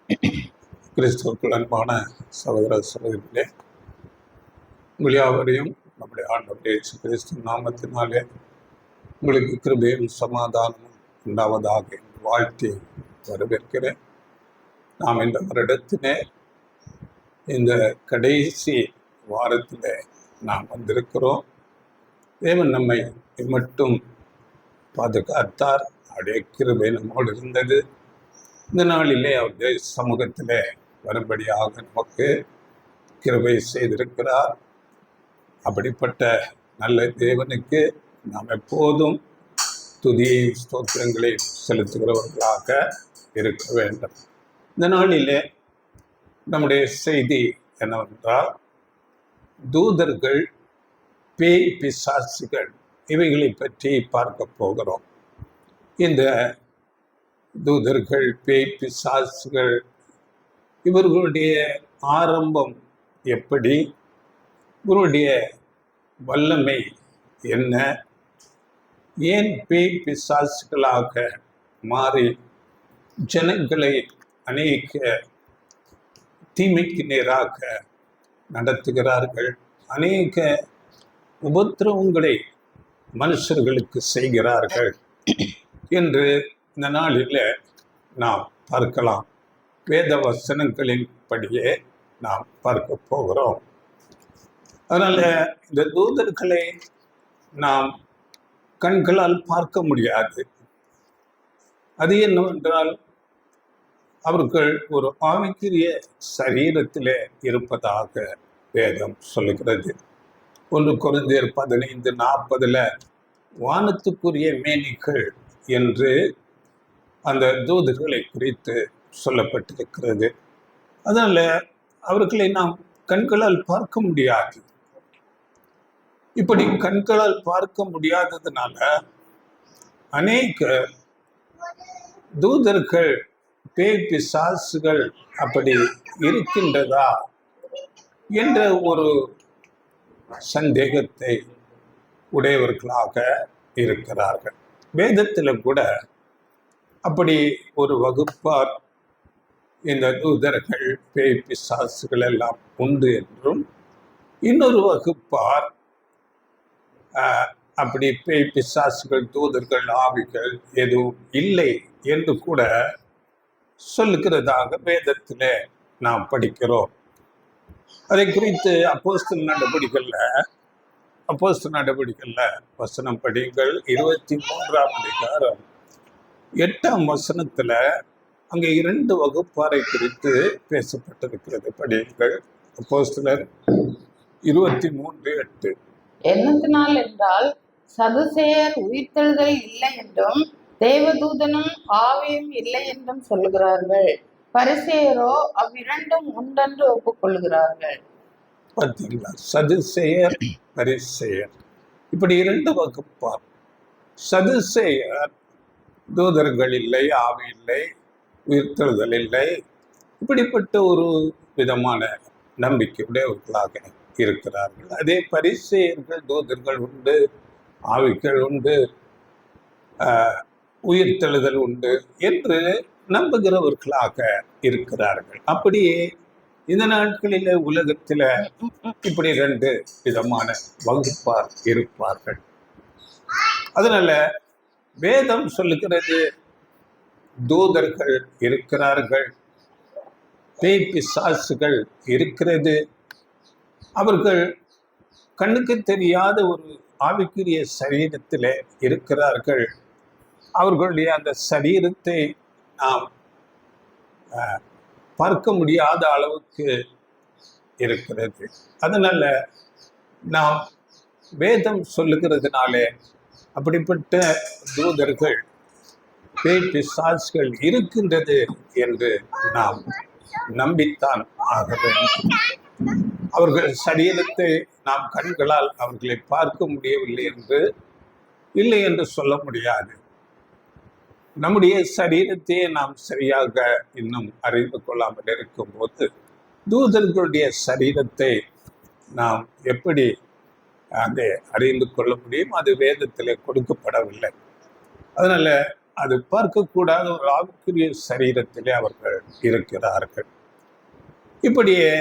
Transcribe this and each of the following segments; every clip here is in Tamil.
கிறிஸ்துவுக்குள் அன்பான சகோதர சகோதரிகளே, உங்கள் யாவரையும் நம்முடைய ஆண்டவருடைய இயேசு கிறிஸ்து நாமத்தினாலே உங்களுக்கு கிருபையும் சமாதானமும் உண்டாவதாக என்று வாழ்த்தி வரவேற்கிறேன். நாம் இந்த வருடத்திலே இந்த கடைசி வாரத்தில் நாம் வந்திருக்கிறோம். தேவன் நம்மை மட்டும் பாதுகாத்தார். அவருடைய கிருபை நம்மோடு இருந்தது. இந்த நாளிலே அவருடைய சமூகத்திலே வரும்படியாக நமக்கு கிருபை செய்திருக்கிறார். அப்படிப்பட்ட நல்ல தேவனுக்கு நாம் எப்போதும் துதியை ஸ்தோத்திரங்களை செலுத்துகிறவர்களாக இருக்க வேண்டும். இந்த நாளிலே நம்முடைய செய்தி என்னவென்றால், தூதர்கள், பேய் பிசாசுகள் இவைகளை பற்றி பார்க்க போகிறோம். இந்த தூதர்கள், பேய் பிசாசுகள் இவர்களுடைய ஆரம்பம் எப்படி, இவருடைய வல்லமை என்ன, ஏன் பேய் பிசாசுகளாக மாறி ஜனங்களை அநேக தீமைக்கு நேராக நடத்துகிறார்கள், அநேக உபத்திரவங்களை மனுஷர்களுக்கு செய்கிறார்கள் என்று இந்த நாளில் நாம் பார்க்கலாம். வேத வசனங்களின் படியே நாம் பார்க்க போகிறோம். அதனால் இந்த தூதர்களை நாம் கண்களால் பார்க்க முடியாது. அது என்னவென்றால், அவர்கள் ஒரு ஆவிக்குரிய சரீரத்திலே இருப்பதாக வேதம் சொல்லுகிறது. 1 கொரிந்தியர் 15:40 வானத்துக்குரிய மேனிகள் என்று அந்த தூதர்களை குறித்து சொல்லப்பட்டிருக்கிறது. அதனால அவர்களை நாம் கண்களால் பார்க்க முடியாது. இப்படி கண்களால் பார்க்க முடியாததுனால அநேக தூதர்கள், பேய் பிசாசுகள் அப்படி இருக்கின்றதா என்ற ஒரு சந்தேகத்தை உடையவர்களாக இருக்கிறார்கள். வேதத்தில் கூட அப்படி ஒரு வகுப்பார் இந்த தூதர்கள், பேய் பிசாசுகள் எல்லாம் உண்டு என்றும், இன்னொரு வகுப்பார் அப்படி பேய் பிசாசுகள், தூதர்கள், ஆவிகள் எதுவும் இல்லை என்று கூட சொல்லுகிறதாக வேதத்தில் நாம் படிக்கிறோம். அதை குறித்து அப்போஸ்தலர் நடவடிக்கைகள்ல வசனம் படிங்கள். 23ஆம் அதிகாரம் 8ஆம் வசனத்துல அங்கே 2 வகுப்பாரை குறித்து பேசப்பட்டிருக்கிறது. படியுங்கள். அப்போஸ்தலர் 23:8. என்னத்தினால் என்றால், சதுசேயர் உயிர்த்தெழுதல் இல்லை என்றும் தேவதூதனும் ஆவியும் இல்லை என்றும் சொல்லுகிறார்கள். பரிசேயரோ அவ்விரண்டும் உண்டென்று ஒப்புக்கொள்கிறார்கள். பார்த்தீங்களா? சதுசேயர், பரிசேயர், இப்படி 2 வகுப்பார். சதுசேயர் தூதர்கள் இல்லை, ஆவி இல்லை, உயிர்த்தெழுதல் இல்லை, இப்படிப்பட்ட ஒரு விதமான நம்பிக்கையுடையவர்களாக இருக்கிறார்கள். அதே பரிசேயர்கள் தூதர்கள் உண்டு, ஆவிகள் உண்டு, உயிர்த்தெழுதல் உண்டு என்று நம்புகிறவர்களாக இருக்கிறார்கள். அப்படியே இந்த நாட்களில் உலகத்தில் இப்படி 2 விதமான வகுப்பார் இருப்பார்கள். அதனால வேதம் சொல்லுகிறது, தூதர்கள் இருக்கிறார்கள், பேய் பிசாசுகள் இருக்கிறது. அவர்கள் கண்ணுக்கு தெரியாத ஒரு ஆவிக்குரிய சரீரத்தில் இருக்கிறார்கள். அவர்களுடைய அந்த சரீரத்தை நாம் பார்க்க முடியாத அளவுக்கு இருக்கிறது. அதனால நாம் வேதம் சொல்லுகிறதுனாலே அப்படிப்பட்ட தூதர்கள், பேய் பிசாசுகள் இருக்கின்றது என்று நாம் நம்பித்தான் ஆக வேண்டும். அவர்கள் சரீரத்தை நாம் கண்களால் அவர்களை பார்க்க முடியவில்லை இல்லை என்று சொல்ல முடியாது. நம்முடைய சரீரத்தையே நாம் சரியாக இன்னும் அறிந்து கொள்ளாமல் இருக்கும்போது தூதர்களுடைய சரீரத்தை நாம் எப்படி அதை அறிந்து கொள்ள முடியும்? அது வேதத்திலே கொடுக்கப்படவில்லை. அதனால அது பார்க்கக்கூடாத ஒரு ஆவிக்குரிய சரீரத்திலே அவர்கள் இருக்கிறார்கள். இப்படியே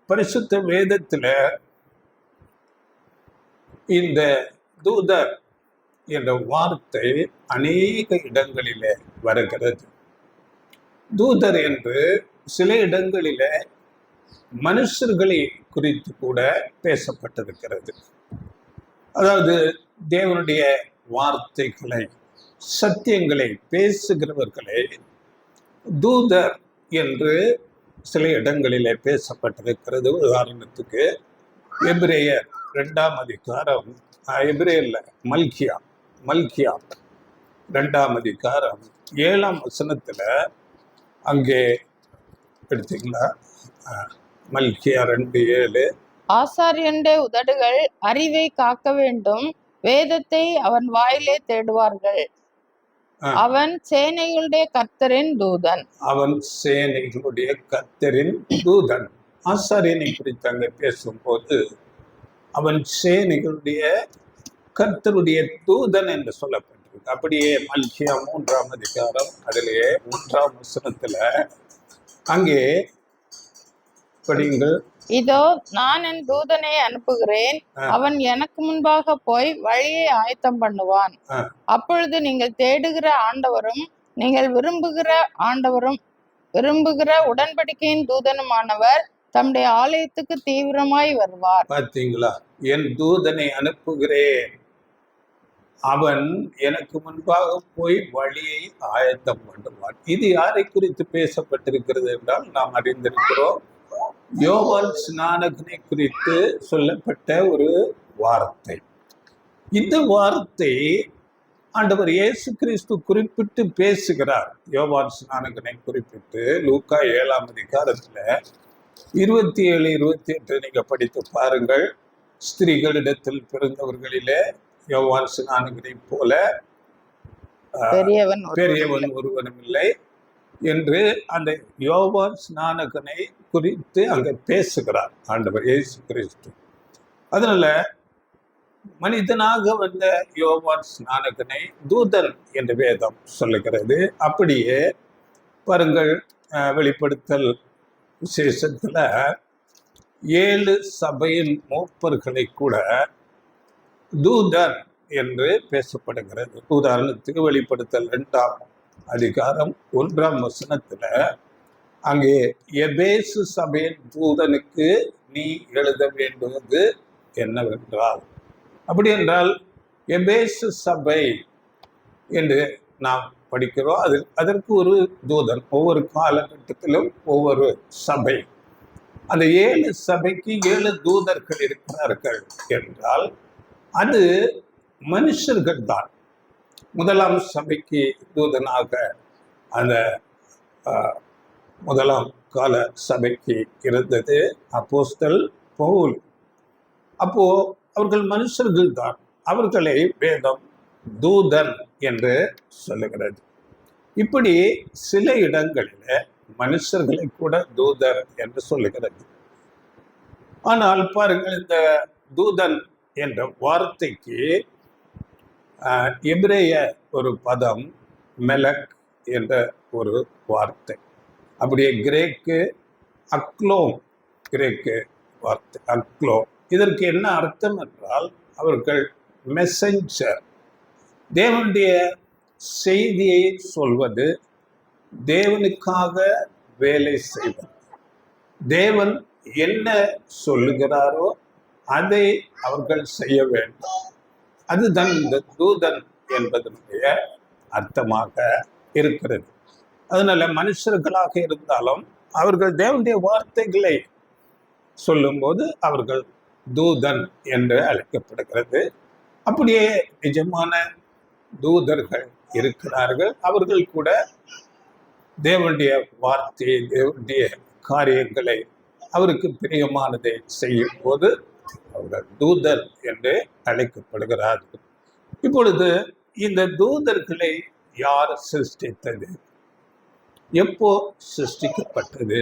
பரிசுத்த வேதத்துல இந்த தூதர் என்ற வார்த்தை அநேக இடங்களிலே வருகிறது. தூதர் என்று சில இடங்களிலே மனுஷர்களை குறித்து கூட பேசப்பட்டிருக்கிறது. அதாவது தேவனுடைய வார்த்தைகளை, சத்தியங்களை பேசுகிறவர்களை தூதர் என்று சில இடங்களிலே பேசப்பட்டிருக்கிறது. உதாரணத்துக்கு எபிரேயர் 2ஆம் அதிகாரம், எபிரேயர்ல மல்கியா 2ஆம் அதிகாரம் 7ஆம் வசனத்துல அங்கே எடுத்தீங்களா? மல்கியா 2:7. ஆசாரியனுடைய உதடுகள் அறிவை காக்க வேண்டும், வேதத்தை அவன் வாயிலே தேடுவார்கள். அவன் சேனைகளுடைய கர்த்தரின் தூதன். அவன் சேனைகளுடைய கர்த்தரின் தூதன். ஆசாரியனை குறித்து அங்கே பேசும்போது அவன் சேனைகளுடைய கர்த்தருடைய தூதன் என்று சொல்லப்பட்டிருக்கு. அப்படியே மல்கியா 3ஆம் அதிகாரம் அதிலேயே 3ஆம் வசனத்துல அங்கே படிங்கள். இதோ நான் என் தூதனை அனுப்புகிறேன், அவன் எனக்கு முன்பாக போய் வழியை ஆயத்தம் பண்ணுவான். அப்பொழுது நீங்கள் தேடுகிற ஆண்டவரும் நீங்கள் விரும்புகிற உடன்படிக்கையின் தூதனுமானவர் தம்முடைய ஆலயத்துக்கு தீவிரமாய் வருவார். பார்த்தீங்களா? என் தூதனை அனுப்புகிறேன், அவன் எனக்கு முன்பாக போய் வழியை ஆயத்தம் பண்ணுவான். இது யாரை குறித்து பேசப்பட்டிருக்கிறது என்றால் நாம் அறிந்திருக்கிறோம். யோவான் ஸ்நானகனை குறித்து சொல்லப்பட்ட ஒரு வார்த்தை. இந்த வார்த்தை ஆண்டவர் இயேசு கிறிஸ்து குறிப்பிட்டு பேசுகிறார். யோவான் ஸ்நானகனை குறிப்பிட்டு லூக்கா 7ஆம் அதிகாரத்துல 27, 28 நீங்க படித்து பாருங்கள். ஸ்திரீகளிடத்தில் பிறந்தவர்களிலே யோவான் ஸ்நானகனை போல பெரியவன் ஒருவனும் இல்லை என்று அந்த யோவான் ஸ்நானகனை குறித்து அங்கே பேசுகிறார் ஆண்டவர் இயேசு கிறிஸ்து. அதனால மனிதனாக வந்த யோவான் ஸ்நானகனை தூதன் என்று வேதம் சொல்லுகிறது. அப்படியே பாருங்கள், வெளிப்படுத்தல் விசேஷத்துல 7 சபையின் மூப்பர்களை கூட தூதன் என்று பேசப்படுகிறது. உதாரணத்துக்கு வெளிப்படுத்தல் 2ஆம் அதிகாரம் 1ஆம் வசனத்துல அங்கே எபேசு சபையின் தூதனுக்கு நீ எழுத வேண்டுவது என்னவென்றால், அப்படி என்றால் எபேசு சபை என்று நாம் படிக்கிறோம். அதற்கு ஒரு தூதன். ஒவ்வொரு காலகட்டத்திலும் ஒவ்வொரு சபை. அந்த 7 சபைக்கு 7 தூதர்கள் இருக்கிறார்கள் என்றால் அது மனுஷர்கள் தான். முதலாம் சபைக்கு தூதனாக அந்த முதலாம் கால சபைக்கு இருந்தது அப்போஸ்தல் பவுல். அப்போ அவர்கள் மனுஷர்கள் தான். அவர்களை வேதம் தூதன் என்று சொல்லுகிறது. இப்படி சில இடங்களில் மனுஷர்களை கூட தூதர் என்று சொல்லுகிறது. ஆனால் பாருங்கள், இந்த தூதன் என்ற வார்த்தைக்கு எபிரேய ஒரு பதம் மெலக் என்ற ஒரு வார்த்தை. அப்படியே கிரேக்கு அக்லோம், கிரேக்கு வார்த்தை அக்லோம். இதற்கு என்ன அர்த்தம் என்றால் அவர்கள் மெசஞ்சர், தேவனுடைய செய்தியை சொல்வது, தேவனுக்காக வேலை செய்வது. தேவன் என்ன சொல்லுகிறாரோ அதை அவர்கள் செய்ய வேண்டும். அதுதான் இந்த தூதன் என்பதனுடைய அர்த்தமாக இருக்கிறது. அதனால மனுஷர்களாக இருந்தாலும் அவர்கள் தேவனுடைய வார்த்தைகளை சொல்லும்போது அவர்கள் தூதன் என்று அழைக்கப்படுகிறது. அப்படியே நிஜமான தூதர்கள் இருக்கிறார்கள். அவர்கள் கூட தேவனுடைய வார்த்தையை, தேவனுடைய காரியங்களை, அவருக்கு பிரியமானதை செய்யும் போது அவர்கள் தூதர் என்று அழைக்கப்படுகிறார்கள். இப்பொழுது இந்த தூதர்களை யார் சிருஷ்டித்தது, எப்போ சிருஷ்டிக்கப்பட்டது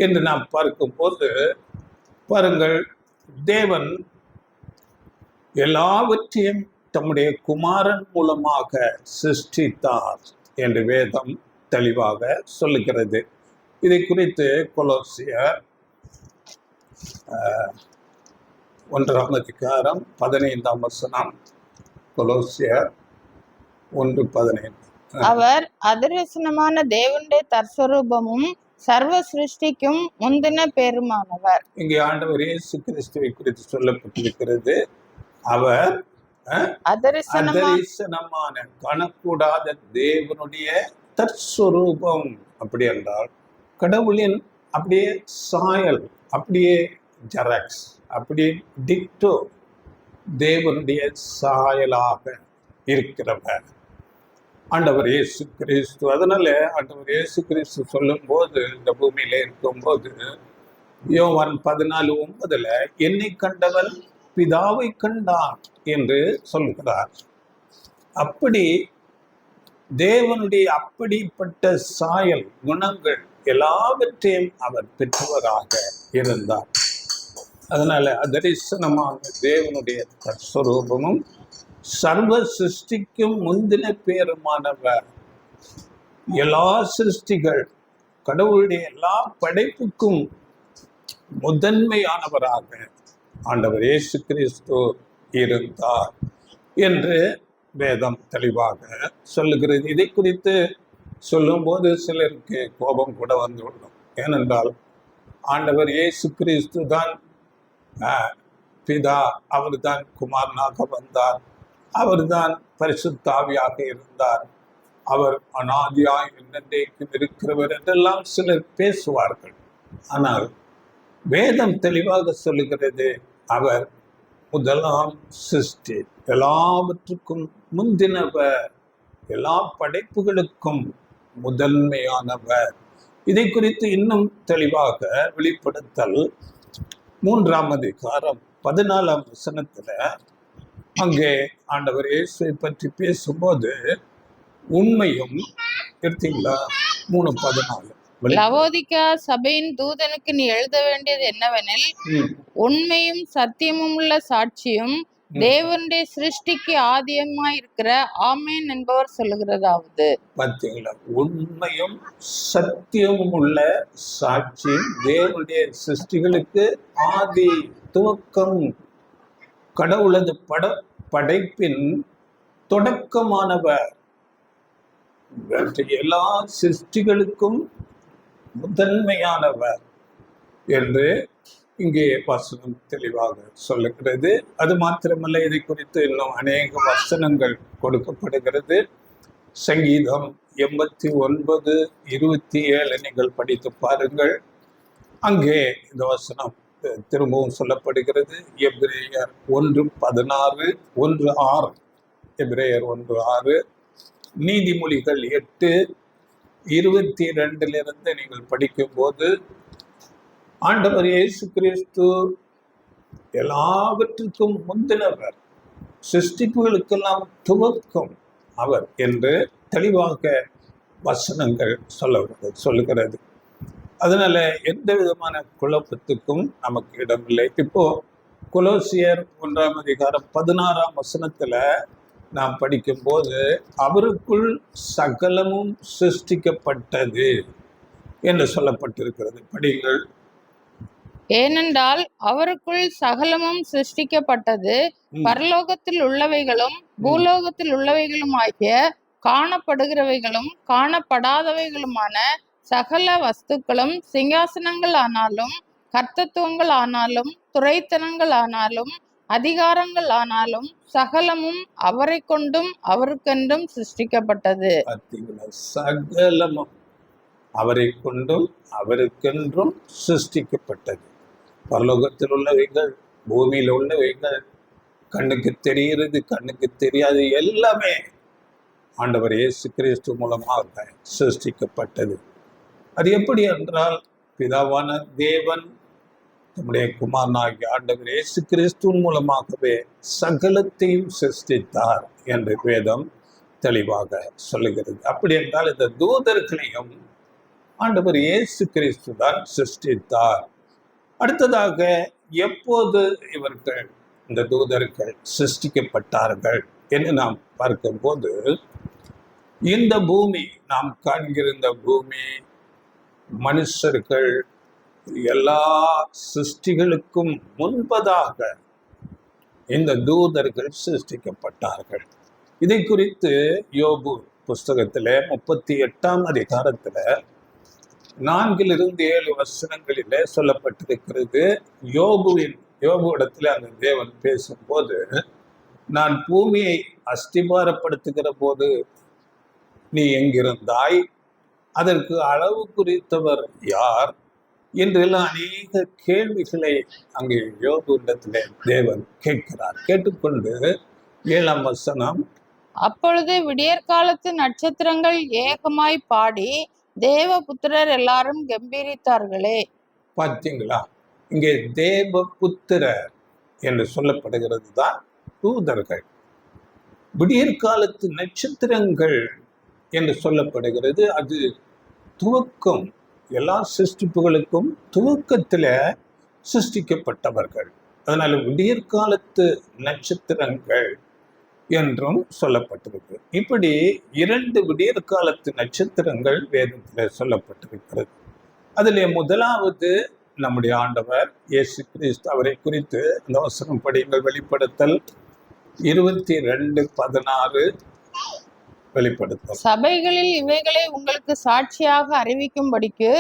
என்று நாம் பார்க்கும்போது பாருங்கள், தேவன் எல்லாவற்றையும் தம்முடைய குமாரன் மூலமாக சிருஷ்டித்தார் என்று வேதம் தெளிவாக சொல்லுகிறது. இதை குறித்து கொலோசியர் 1:15 கொலோசியர் 1:15. அவர் அதிரசனமான தேவனுடைய தற்ஸ்வரூபமும் சர்வ சிருஷ்டிக்கும் முந்தின பேருமானவர். இங்கே ஆண்டவர் இயேசு கிறிஸ்துவை குறித்து சொல்லப்பட்டிருக்கிறது. அவர் அதரிசனமான காணக்கூடாத தேவனுடைய தற்ஸ்வரூபம். அப்படி என்றால் கடவுளின் அப்படியே சாயல், அப்படியே ஜெராக்ஸ், அப்படியே டிக்டோ, தேவனுடைய சாயலாக இருக்கிறவர் ஆண்டவர் இயேசு கிறிஸ்து. அதனால ஆண்டவர் இயேசு கிறிஸ்து சொல்லும் போது, இந்த பூமியில இருக்கும்போது, யோவான் 14:9 என்னை கண்டவன் பிதாவை கண்டான் என்று சொல்கிறார். அப்படி தேவனுடைய அப்படிப்பட்ட சாயல், குணங்கள் எல்லாவற்றையும் அவர் பெற்றவராக இருந்தார். அதனால அதரிசனமான தேவனுடைய தற்ஸ்வரூபமும் சர்வ சிருஷ்டிக்கும் முந்தின பேருமானவர். எல்லா சிருஷ்டிகள், கடவுளுடைய எல்லா படைப்புக்கும் முதன்மையானவராக ஆண்டவர் இயேசு கிறிஸ்து இருந்தார் என்று வேதம் தெளிவாக சொல்லுகிறது. இதை குறித்து சொல்லும்போது சிலருக்கு கோபம் கூட வந்துவிடும். ஏனென்றால் ஆண்டவர் இயேசு கிறிஸ்து தான் பிதா, அவர் தான் குமாரனாக வந்தார், அவர் தான் பரிசுத்த ஆவியாக இருந்தார், அவர் அனாதியாய் என்னென்றைக்கும் இருக்கிறவர் என்றெல்லாம் சிலர் பேசுவார்கள். ஆனால் வேதம் தெளிவாக சொல்லுகிறது, அவர் முதலாம் சிருஷ்டி, எல்லாவற்றுக்கும் முந்தினவர், எல்லா படைப்புகளுக்கும் முதன்மையானவர். இதை குறித்து இன்னும் தெளிவாக வெளிப்படுத்தல் 3:14 அங்கே ஆண்டவர் இயேசுவை பற்றி பேசும்போது உண்மையும் 3:14 லவோதிக்கா சபையின் தூதனுக்கு நீ எழுத வேண்டியது என்னவெனில், உண்மையும் சத்தியமும் உள்ள சாட்சியும் தேவனுடைய சிருஷ்டிக்கு ஆதியமாய் இருக்கிற ஆமேன் என்பவர் சொல்லுகிறதாவது. பார்த்தீங்களா, உண்மையும் சத்தியமும் உள்ள சாட்சியும் தேவனுடைய சிருஷ்டிகளுக்கு ஆதி, துவக்கம், கடவுளது படைப்பின் தொடக்கமானவர், எல்லா சிருஷ்டிகளுக்கும் முதன்மையானவர் என்று இங்கே வசனம் தெளிவாக சொல்லுகிறது. அது மாத்திரமல்ல, இதை குறித்து இன்னும் அநேக வசனங்கள் கொடுக்கப்படுகிறது. சங்கீதம் 89:27 நீங்கள் படித்து பாருங்கள். அங்கே இந்த வசனம் திரும்பவும் சொல்லப்படுகிறது. எபிரேயர் 1:16, 1:6, எபிரேயர் 1:6, நீதிமொழிகள் 8:22 நீங்கள் படிக்கும்போது ஆண்டவர் இயேசு கிறிஸ்து எல்லாவற்றுக்கும் முந்தினவர், சிருஷ்டிப்புகளுக்கெல்லாம் துவக்கம் அவர் என்று தெளிவாக வசனங்கள் சொல்லுகிறது. அதனால எந்த விதமான குழப்பத்துக்கும் நமக்கு இடமில்லை. இப்போ கொலோசியர் 1:16 நாம் படிக்கும்போது அவருக்குள் சகலமும் சிருஷ்டிக்கப்பட்டது என்று சொல்லப்பட்டிருக்கிறது. படிங்கள். ஏனென்றால் அவருக்குள் சகலமும் சிருஷ்டிக்கப்பட்டது, பரலோகத்தில் உள்ளவைகளும் பூலோகத்தில் உள்ளவைகளும் ஆகிய காணப்படுகிறவைகளும் காணப்படாதவைகளுமான சகல வஸ்துக்களும், சிங்காசனங்கள் ஆனாலும் கர்த்தத்துவங்கள் ஆனாலும் துரைத்தனங்கள் ஆனாலும் அதிகாரங்கள் ஆனாலும் சகலமும் அவரை கொண்டும் அவருக்கென்றும் சிருஷ்டிக்கப்பட்டது. சகலமும் அவரை கொண்டும் அவருக்கென்றும் சிருஷ்டிக்கப்பட்டது. பரலோகத்தில் உள்ளவைகள், பூமியில் உள்ளவைகள், கண்ணுக்கு தெரிகிறது, கண்ணுக்கு தெரியாது, எல்லாமே ஆண்டவர் இயேசு கிறிஸ்து மூலமாக சிருஷ்டிக்கப்பட்டது. அது எப்படி என்றால், பிதாவான தேவன் நம்முடைய குமாரனாகிய ஆண்டவர் இயேசு கிறிஸ்துவின் மூலமாகவே சகலத்தையும் சிருஷ்டித்தார் என்று வேதம் தெளிவாக சொல்லுகிறது. அப்படி என்றால் இந்த தூதர்களையும் ஆண்டவர் இயேசு கிறிஸ்து தான் சிருஷ்டித்தார். அடுத்ததாக எப்போது இவர்கள், இந்த தூதர்கள் சிருஷ்டிக்கப்பட்டார்கள் என்று நாம் பார்க்கும்போது, இந்த பூமி, நாம் காண்கிற இந்த பூமி, மனுஷர்கள் எல்லா சிருஷ்டிகளுக்கும் முன்பதாக இந்த தூதர்கள் சிருஷ்டிக்கப்பட்டார்கள். இதை குறித்து யோபு புஸ்தகத்துல 38ஆம் அதிகாரத்துல 4-7 வசனங்களிலே சொல்லப்பட்டிருக்கிறது. யோபு இடத்துல அந்த தேவன் பேசும்போது, நான் பூமியை அஸ்திபாரப்படுத்துகிற போது நீ எங்கிருந்தாய், அதற்கு அளவு குறித்தவர் யார் என்றெல்லாம் அநேக கேள்விகளை அங்கே யோபு இடத்திலே தேவன் கேட்கிறார். கேட்டுக்கொண்டு 7ஆம் வசனம், அப்பொழுது விடியற்காலத்து நட்சத்திரங்கள் ஏகமாய் பாடி தேவபுத்திரர் எல்லாரும் கம்பீரித்தார்களே. பார்த்தீங்களா? இங்கே தேவபுத்திரர் என்று சொல்லப்படுகிறது தான் தூதர்கள். விடியற்காலத்து நட்சத்திரங்கள் என்று சொல்லப்படுகிறது. அது துவக்கம், எல்லா சிருஷ்டிப்புகளுக்கும் துவக்கத்துல சிருஷ்டிக்கப்பட்டவர்கள். அதனால விடியற்காலத்து நட்சத்திரங்கள் என்றும் சொல்லப்பட்டிருக்கு. இப்படி 2 விடியற்காலத்து நட்சத்திரங்கள் வேதத்தில் சொல்லப்பட்டிருக்கிறது. அதிலே முதலாவது நம்முடைய ஆண்டவர் இயேசு கிறிஸ்து. அவரை குறித்து அந்த வசனம் படியுங்கள். வெளிப்படுத்தல் 22:16. வெளிப்படுத்தல், சபைகளில் இவைகளை உங்களுக்கு சாட்சியாக அறிவிக்கும்படிக்கு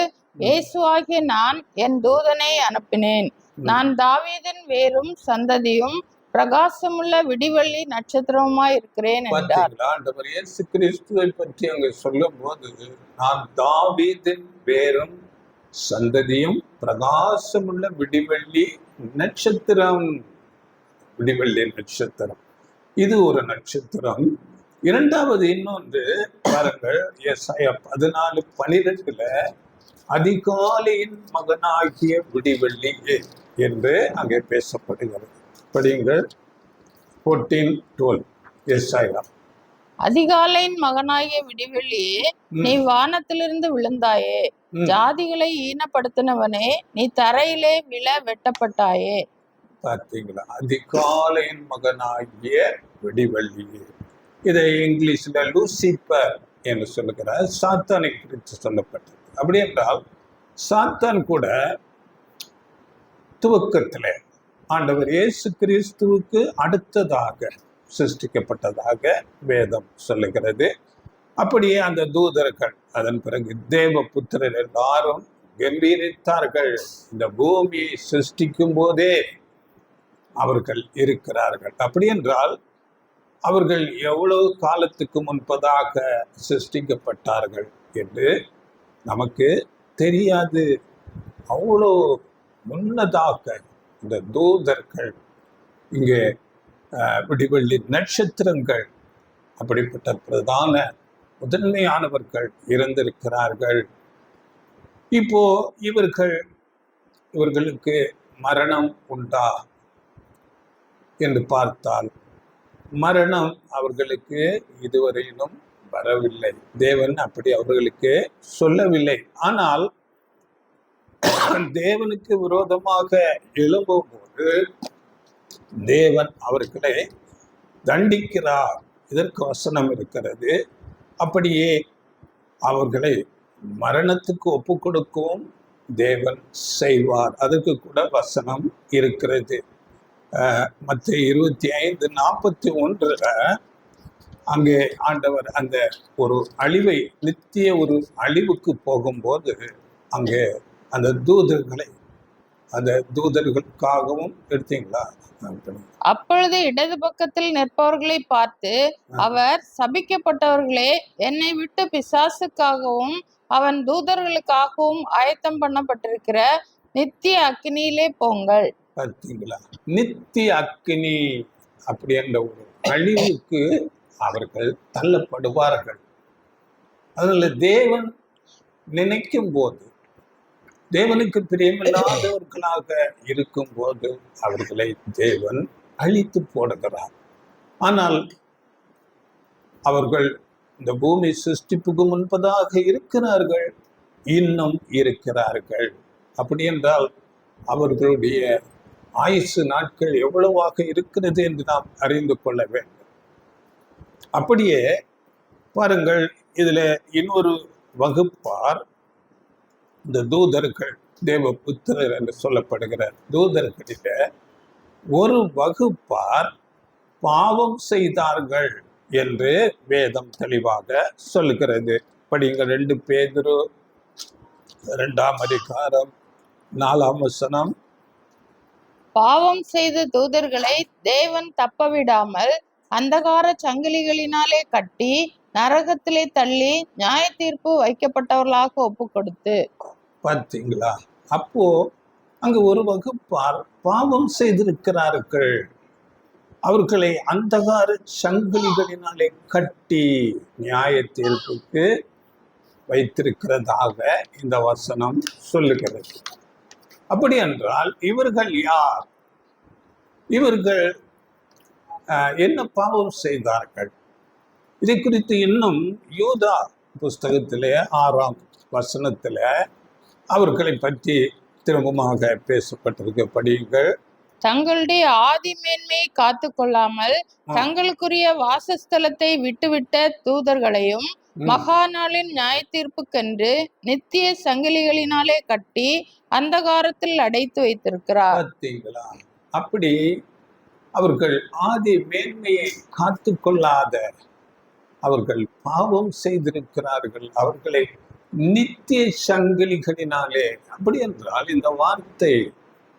இயேசுவாகிய நான் என் தூதனை அனுப்பினேன். நான் தாவீதின் வேரும் சந்ததியும் பிரகாசமுள்ள விடிவெள்ளி நட்சத்திரமாய் இருக்கிறேன் என்றார். ஆண்டவர் இயேசு கிறிஸ்துவை பற்றி அங்கு சொல்லும் போது, நான் தாவீதின் வேரும் சந்ததியும் பிரகாசமுள்ள விடிவெள்ளி நட்சத்திரம். விடிவெள்ளி நட்சத்திரம், இது ஒரு நட்சத்திரம். இரண்டாவது இன்னொன்று பாருங்கள், எசாயா 14:12 அதிகாலையின் மகனாகிய விடிவெள்ளி என்று அங்கே பேசப்படுகிறது. படியுங்கள். 14:12 எசாயா. அதிகாலையின் மகனாகிய விடிவெள்ளியே, நீ வானத்திலிருந்து விழுந்தாயே, ஜாதிகளை ஈனப்படுத்தினவனே, நீ தரையிலே விழ வெட்டப்பட்டாயே. பார்த்தீங்களா? அதிகாலையின் மகனாகிய விடிவெள்ளியே. இதை இங்கிலீஷ்ல லூசிபர் என்று சொல்லுகிறார். சாத்தானை குறித்து சொல்லப்பட்டது. அப்படி என்றால் சாத்தான் கூட துவக்கத்திலே ஆண்டவர் இயேசு கிறிஸ்துவுக்கு அடுத்ததாக சிருஷ்டிக்கப்பட்டதாக வேதம் சொல்லுகிறது. அப்படியே அந்த தூதர்கள், அதன் பிறகு தேவபுத்திரர் எல்லாரும் கம்பீரித்தார்கள். இந்த பூமியை சிருஷ்டிக்கும் போதே அவர்கள் இருக்கிறார்கள். அப்படி என்றால் அவர்கள் எவ்வளவு காலத்துக்கு முன்பதாக சிருஷ்டிக்கப்பட்டார்கள் என்று நமக்கு தெரியாது. அவ்வளோ முன்னதாக இந்த தூதர்கள், இங்கே விடிவெள்ளி நட்சத்திரங்கள், அப்படிப்பட்ட பிரதான முதன்மையானவர்கள் இருந்திருக்கிறார்கள். இப்போ இவர்களுக்கு மரணம் உண்டா என்று பார்த்தால், மரணம் அவர்களுக்கு இதுவரையிலும் வரவில்லை. தேவன் அப்படி அவர்களுக்கு சொல்லவில்லை. ஆனால் தேவனுக்கு விரோதமாக எழும்பும்போது தேவன் அவர்களை தண்டிக்கிறார். இதற்கு வசனம் இருக்கிறது. அப்படியே அவர்களை மரணத்துக்கு ஒப்பு கொடுக்கவும் தேவன் செய்வார். அதுக்கு கூட வசனம் இருக்கிறது. மத்தேயு 25:41 அங்கே ஆண்டவர் அந்த ஒரு அழிவை, நித்திய ஒரு அழிவுக்கு போகும்போது அங்கே அந்த தூதர்களுக்காகவும் எடுத்தீங்களா? அப்பொழுது இடது பக்கத்தில் நிற்பவர்களை பார்த்து அவர், சபிக்கப்பட்டவர்களே, என்னை விட்டு பிசாசுக்காகவும் அவன் தூதர்களுக்காகவும் ஆயத்தம் பண்ணப்பட்டிருக்கிற நித்திய அக்கினியிலே போங்கள். பார்த்தீங்களா? நித்திய அக்கினி அப்படி என்ற ஒரு அழிவுக்கு அவர்கள் தள்ளப்படுவார்கள். அதனால தேவன் நினைக்கும் போது, தேவனுக்கு பிரியமில்லாதவர்களாக இருக்கும் போது அவர்களை தேவன் அழித்து போடுகிறார். ஆனால் அவர்கள் இந்த பூமி சிருஷ்டிப்புக்கு முன்பதாக இருக்கிறார்கள், இன்னும் இருக்கிறார்கள். அப்படி என்றால் அவர்களுடைய ஆயுசு நாட்கள் எவ்வளவாக இருக்கிறது என்று நாம் அறிந்து கொள்ள வேண்டும். அப்படியே பாருங்கள், இதுல இன்னொரு வகுப்பார், இந்த தூதர்கள், தேவ புத்திரர் என்று சொல்லப்படுகிற தூதர்களில ஒரு வகுப்பார் பாவம் செய்தார்கள் என்று வேதம் தெளிவாக சொல்லுகிறது. படிங்க 2 பேதுரு 2ஆம் அதிகாரம் 4ஆம் வசனம். பாவம் செய்த தூதர்களை தேவன் தப்பவிடாமல் அந்தகார சங்கிலிகளினாலே கட்டி நரகத்திலே தள்ளி நியாய தீர்ப்பு வைக்கப்பட்டவர்களாக ஒப்பு கொடுத்து. பார்த்தீங்களா? அப்போ அங்கு ஒரு வகுப்பார் பாவம் செய்திருக்கிறார்கள், அவர்களை அந்தகார சங்கிலிகளினாலே கட்டி நியாய தீர்ப்புக்கு வைத்திருக்கிறதாக இந்த வசனம் சொல்லுகிறது. அப்படி என்றால் இவர்கள் யார்? இவர்கள் என்ன பாவம் செய்தார்கள்? இதை குறித்து இன்னும் யூதா புஸ்தகத்திலே 6ஆம் வசனத்தில அவர்களை பற்றி திரும்பமாக பேசப்பட்டிருக்க படியுங்கள். தங்களுடைய ஆதி மேன்மையை காத்து கொள்ளாமல் தங்களுக்குரிய வாசஸ்தலத்தை விட்டுவிட்ட தூதர்களையும் மகா நாளின் நியாய தீர்ப்புக்கென்று நித்திய சங்கிலிகளினாலே கட்டி அந்தகாரத்தில் அடைத்து வைத்திருக்கிறார். பார்த்தீங்களா? அப்படி அவர்கள் ஆதி மேன்மையை காத்து கொள்ளாத அவர்கள் பாவம் செய்திருக்கிறார்கள், அவர்களை நித்திய சங்கிலிகளினாலே. அப்படி என்றால் இந்த வார்த்தை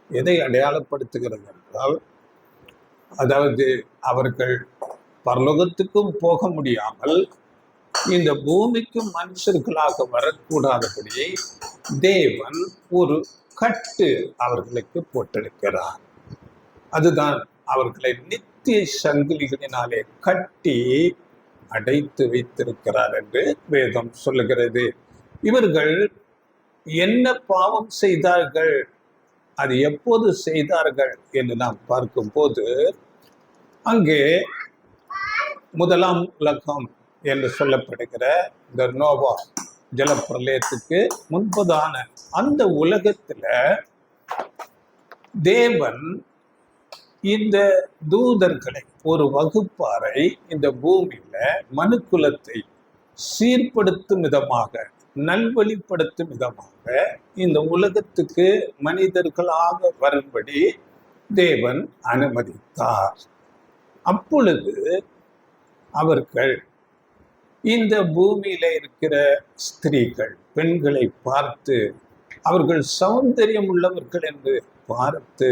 எதை அடையாளப்படுத்துகிறது என்றால், அதாவது அவர்கள் பரலோகத்துக்கும் போக முடியாமல் இந்த பூமிக்கும் மனுஷர்களாக வரக்கூடாதபடி தேவன் ஒரு கட்டு அவர்களுக்கு போட்டிருக்கிறார். அதுதான் அவர்களை நித்திய சங்கிலிகளினாலே கட்டி அடைத்து வைத்திருக்கிறார் என்று வேதம் சொல்லுகிறது. இவர்கள் என்ன பாவம் செய்தார்கள், அது எப்போது செய்தார்கள் என்று நாம் பார்க்கும்போது, அங்கே முதலாம் உலகம் என்று சொல்லப்படுகிற இந்த நோவா ஜலப்பிரளயத்துக்கு முன்பதான அந்த உலகத்துல தேவன் இந்த தூதர்களை, ஒரு வகுப்பாரை இந்த பூமியில மனுக்குலத்தை சீர்படுத்தும் விதமாக, நல்வழிப்படுத்தும் விதமாக இந்த உலகத்துக்கு மனிதர்களாக வரும்படி தேவன் அனுமதித்தார். அப்பொழுது அவர்கள் இந்த பூமியில இருக்கிற ஸ்திரீகள், பெண்களை பார்த்து அவர்கள் சௌந்தரியம் உள்ளவர்கள் என்று பார்த்து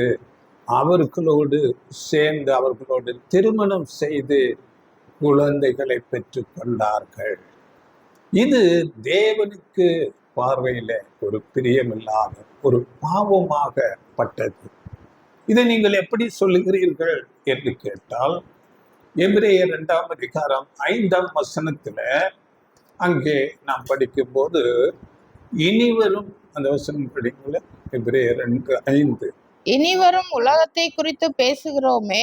அவர்களோடு சேர்ந்து அவர்களோடு திருமணம் செய்து குழந்தைகளை பெற்று கொண்டார்கள். இது தேவனுக்கு பார்வையில ஒரு பிரியமில்லாத ஒரு பாவமாகப்பட்டது. இதை நீங்கள் எப்படி சொல்லுகிறீர்கள் என்று கேட்டால், எபிரேயர் 2ஆம் அதிகாரம் 5ஆம் வசனத்துல அங்கே நாம் படிக்கும்போது இனிவரும், அந்த வசனம் படிக்கல, எபிரேயர் 2:5. இனிவரும் உலகத்தை குறித்து பேசுகிறோமே,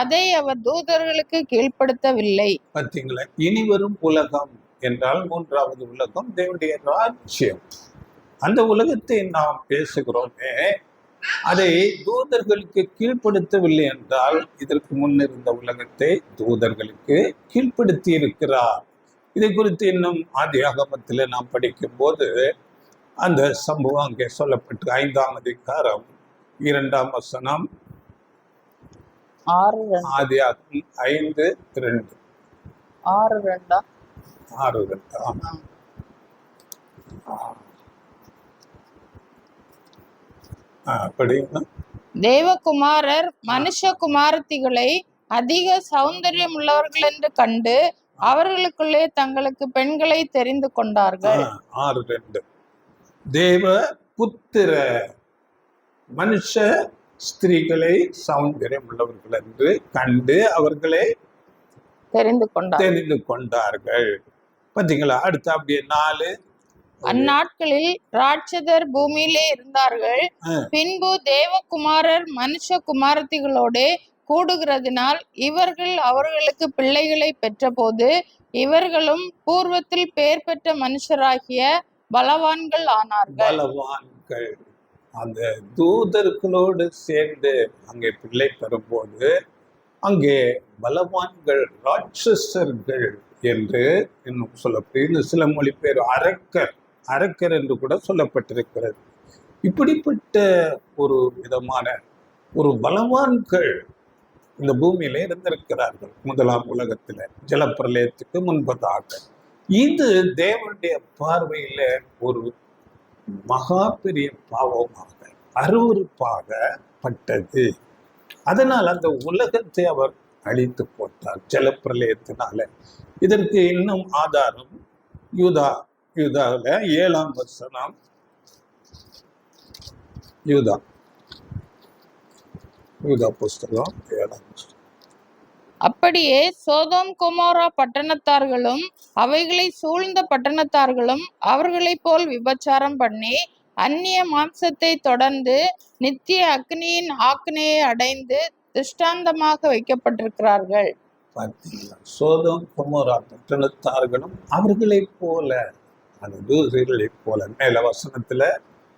அதை அவர் தூதர்களுக்கு கீழ்ப்படுத்தவில்லை. பார்த்தீங்களா? இனிவரும் உலகம் என்றால் 3வது உலகம், தேவனுடைய ராஜ்யம். அந்த உலகத்தை நாம் பேசுகிறோமே, அதை தூதர்களுக்கு கீழ்ப்படுத்தவில்லை என்றால் இதற்கு முன்னிருந்த உலகத்தை தூதர்களுக்கு கீழ்ப்படுத்தி இருக்கிறார். இதை குறித்து இன்னும் ஆதியாகமத்தில் நாம் படிக்கும் போது அந்த சம்பவம் அங்கே சொல்லப்பட்டு 5ஆம் அதிகாரம் 2ஆம் வசனம், ஆதியாகமம் 5:2. 6:2. தேவகுமாரர் மனுஷகுமாரத்திகளை அதிக சௌந்தரியம் உள்ளவர்கள் என்று கண்டு அவர்களுக்குள்ளே தங்களுக்கு பெண்களை தெரிந்து கொண்டார்கள். 6:2. தேவ புத்திர மனுஷ ஸ்திரீகளை சௌந்தரியம் உள்ளவர்கள் என்று கண்டு அவர்களை தெரிந்து கொண்டார்கள். பார்த்தீங்களா? அடுத்து அப்படியே 4. அந்நாட்களில் ராட்சதர் பூமியிலே இருந்தார்கள். பின்பு தேவகுமாரர் மனுஷ குமாரத்திகளோடு கூடுகிறதினால் இவர்கள் அவர்களுக்கு பிள்ளைகளை பெற்றபோது இவர்களும் பூர்வத்தில் பெயர் பெற்ற மனுஷராகிய பலவான்கள் ஆனார்கள். அந்த தூதர்களோடு சேர்ந்து அங்கே பிள்ளை பெறும்போது அங்கே பலவான்கள், ராட்சசர்கள் என்று இன்னும் சொல்லப்படுகிறது. சில மொழி பேர் அரக்கர் என்று கூட சொல்லப்பட்டிருக்கிறது. இப்படிப்பட்ட ஒரு விதமான ஒரு பலவான்கள் இந்த பூமியில இருந்திருக்கிறார்கள் முதலாம் உலகத்துல, ஜலப்பிரளயத்துக்கு முன்பதாக. இது தேவனுடைய பார்வையில ஒரு மகா பெரிய பாவமாக, அருவருப்பாகப்பட்டது. அதனால் அந்த உலகத்தை அவர் அழித்து போட்டார் ஜலப்பிரளயத்தினால. இதற்கு இன்னும் ஆதாரம் யூதாவில் 7ஆம் வசனம். யூதா புஸ்தகம் 7ஆம் வசனம். அப்படியே சோதோம் கொமோரா பட்டணத்தார்களும் அவைகளை சூழ்ந்த பட்டணத்தார்களும் அவர்களைப் போல் விபச்சாரம் பண்ணி அந்நிய மாம்சத்தை தொடர்ந்து நித்திய அக்னியின் ஆக்கினையை அடைந்து திருஷ்டாந்தமாக வைக்கப்பட்டிருக்கிறார்கள். பார்த்தீங்களா? சோதோம் கொமோரா பட்டணத்தார்களும் அவர்களைப் போல, அந்த தூதர்களைப் போல, மேல வசனத்துல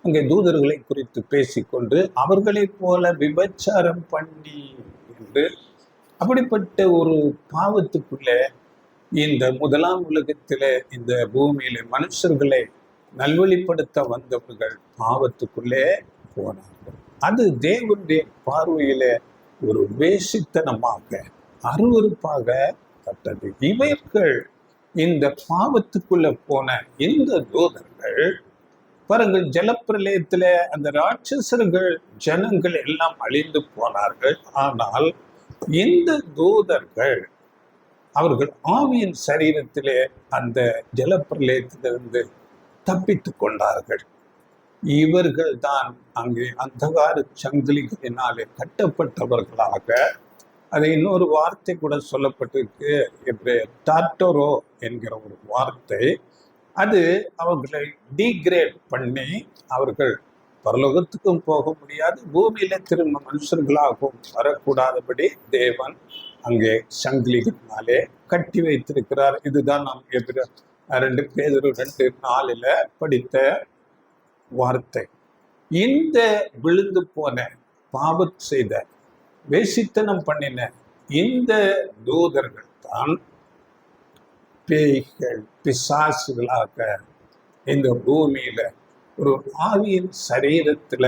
அங்கே தூதர்களை குறித்து பேசிக்கொண்டு அவர்களைப் போல விபச்சாரம் பண்ணி என்று, அப்படிப்பட்ட ஒரு பாவத்துக்குள்ள இந்த முதலாம் உலகத்தில, இந்த பூமியில மனுஷர்களை நல்வழிப்படுத்த வந்தவர்கள் பாவத்துக்குள்ளே போனார்கள். அது தேவனுடைய பார்வையில ஒரு வேசித்தனமாக, அருவருப்பாக பட்டது. இவர்கள் இந்த பாவத்துக்குள்ள போன இந்த தூதர்கள் பாருங்கள், ஜலப்பிரளயத்துல அந்த ராட்சசர்கள் ஜனங்கள் எல்லாம் அழிந்து போனார்கள். ஆனால் இந்த தூதர்கள் அவர்கள் ஆவியின் சரீரத்திலே அந்த ஜலப்பிரளயத்திலிருந்து தப்பித்து கொண்டார்கள். இவர்கள் தான் அங்கே அந்தகார சங்கிலிகளினாலே கட்டப்பட்டவர்களாக, அதை இன்னொரு வார்த்தை கூட சொல்லப்பட்டிருக்கு, டார்டோரோ என்கிற ஒரு வார்த்தை. அது அவர்களை டீக்ரேட் பண்ணி அவர்கள் பரலோகத்துக்கும் போக முடியாது, பூமியில திரும்ப மனுஷர்களாகவும் வரக்கூடாதபடி தேவன் அங்கே சங்கிலிகளினாலே கட்டி வைத்திருக்கிறார். இதுதான் நாம் 2 பேதுரு 2:4 படித்த வார்த்தை. இந்த விழுந்து போன, பாவம் செய்த, வேசித்தனம் பண்ணின இந்த தூதர்கள் தான் பேய்கள், பிசாசுகளாக இந்த பூமியில ஒரு ஆவியின் சரீரத்துல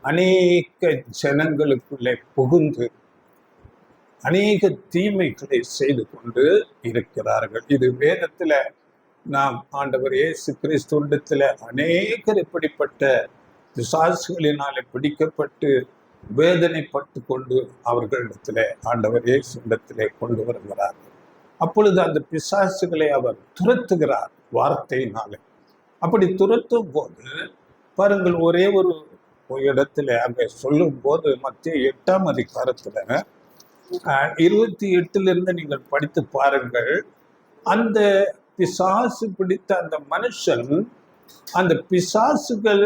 அநேக ஜனங்களுக்குள்ளே புகுந்து அநேக தீமைகளை செய்து கொண்டு இருக்கிறார்கள். இது வேதத்துல நாம் ஆண்டவர் இயேசு கிறிஸ்துவிடத்துல அநேகர் இப்படிப்பட்ட பிசாசுகளினாலே பிடிக்கப்பட்டு வேதனைப்பட்டு கொண்டு அவர்களிடத்திலே ஆண்டவர் இயேசுவிடத்திலே கொண்டு வருகிறார்கள். அப்பொழுது அந்த பிசாசுகளை அவர் துரத்துகிறார் வார்த்தையினாலே. அப்படி துரத்தும் போது பாருங்கள், ஒரே ஒரு இடத்துல அங்கே சொல்லும் போது மத்திய 8ஆம் அதிகாரத்துல 28 நீங்கள் படித்து பாருங்கள். அந்த பிசாசு பிடித்த அந்த மனுஷன், அந்த பிசாசுகள்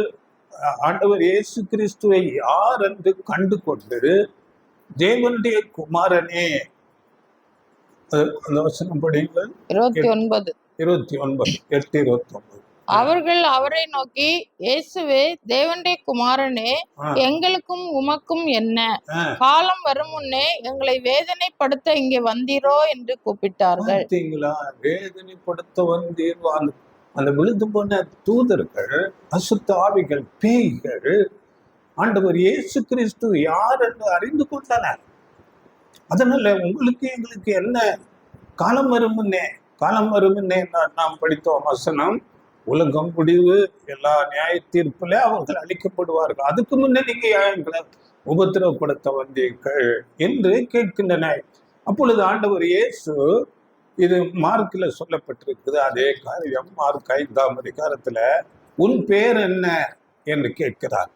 ஆண்டவர் இயேசு கிறிஸ்துவை யார் என்று கண்டு கொண்டு தேவனுடைய குமாரனே, அந்த வசனம் படிங்கள், 29 8:29. அவர்கள் அவரை நோக்கி, இயேசுவே தேவனுடைய குமாரனே, எங்களுக்கும் உமக்கும் என்ன? காலம் வரும் முன்னே எங்களை வேதனைப்படுத்த இங்கே வந்தீரோ என்று கூப்பிட்டார்கள். வேதனைப்படுத்த வந்தீரோ? அந்த விழுந்து போன தூதர்கள், அசுத்த ஆவிகள், பேய்கள் ஆண்டவர் இயேசு கிறிஸ்து யார் என்று அறிந்து கொண்டனர். அதனால உங்களுக்கு எங்களுக்கு என்ன? காலம் வரும் முன்னே நாம் படித்தோம் வசனம், உலகம் முடிவு, எல்லா நியாய தீர்ப்புல அவர்கள் அழிக்கப்படுவார்கள், அதுக்கு முன்னே நீங்க எங்களை உபத்திரவப்படுத்த வந்தீர்கள் என்று கேட்கின்றன. அப்பொழுது ஆண்டவர் இயேசு, இது மார்க்ல சொல்லப்பட்டிருக்குது அதே காரியம், மார்க் 5ஆம் அதிகாரத்துல, உன் பேர் என்ன என்று கேட்கிறார்.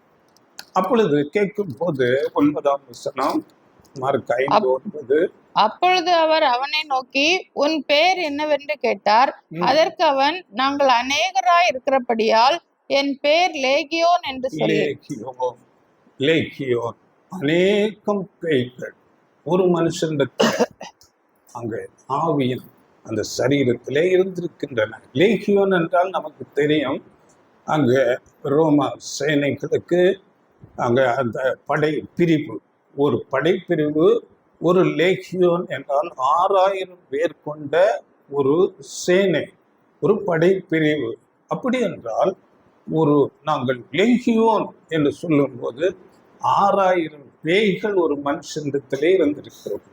அப்பொழுது கேட்கும் போது 9ஆம் வசனம், மார்க் 5:9. அப்பொழுது அவர் அவனை நோக்கி, உன் பேர் என்னவென்று கேட்டார். அதற்கு அவன், நாங்கள் அநேகராய் இருக்கிறபடியால் என் பேர் லேகியோன் என்று சொல்லி. லேகியோன், அநேகம் பேய்கள் ஒரு மனுஷனிடத்தில் அங்கே ஆவியின் அந்த சரீரத்திலே இருந்திருக்கின்றன. லேகியோன் என்றால் நமக்கு தெரியும், அங்கே ரோமா சேனைகளுக்கு அங்கே அந்த படை பிரிவு, ஒரு படைப்பிரிவு ஒரு லேகியோன் என்றால் 6000 பேர் கொண்ட ஒரு சேனை, ஒரு படைப்பிரிவு. அப்படி என்றால் நாங்கள் லேகியோன் என்று சொல்லும்போது 6000 பேய்கள் ஒரு மனுஷனிடத்திலே இருந்திருக்கிறது.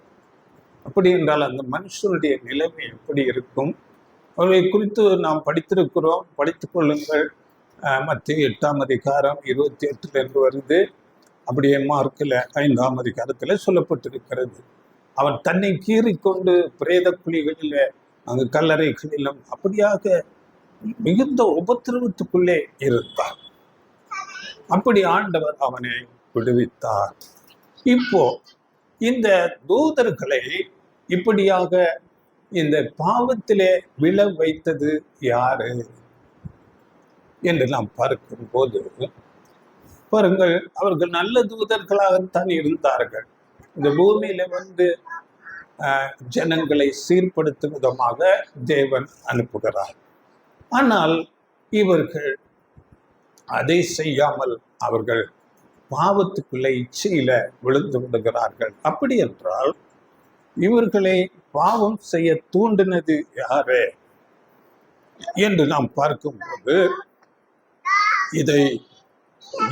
அப்படி என்றால் அந்த மனுஷனுடைய நிலைமை எப்படி இருக்கும்? அவர்களை குறித்து நாம் படித்திருக்கிறோம், படித்துக் கொள்ளுங்கள். மத்திய 8ஆம் அதிகாரம் 28 என்று வருது. அப்படியே மார்க்கில் 5ஆம் அதிகாரத்தில் சொல்லப்பட்டிருக்கிறது. அவன் தன்னை கீறிக்கொண்டு பிரேத குழிகளில், அங்கு கல்லறைகளிலும் அப்படியாக மிகுந்த உபத்திரவத்துக்குள்ளே இருந்தான். அப்படி ஆண்டவர் அவனை விடுவித்தார். இப்போ இந்த தூதர்களை இப்படியாக இந்த பாவத்திலே விழ வைத்தது யாரு என்று நாம் பார்க்கும்போது, பாருங்கள், அவர்கள் நல்ல தூதர்களாகத்தான் இருந்தார்கள். இந்த பூமியில ஜனங்களை சீர்படுத்தும் விதமாக தேவன் அனுப்புகிறார். ஆனால் இவர்கள் அதை செய்யாமல் அவர்கள் பாவத்துக்குள்ள இச்சையில விழுந்து விடுகிறார்கள். அப்படி என்றால் இவர்களை பாவம் செய்ய தூண்டினது யாரு என்று நாம் பார்க்கும்போது, இதை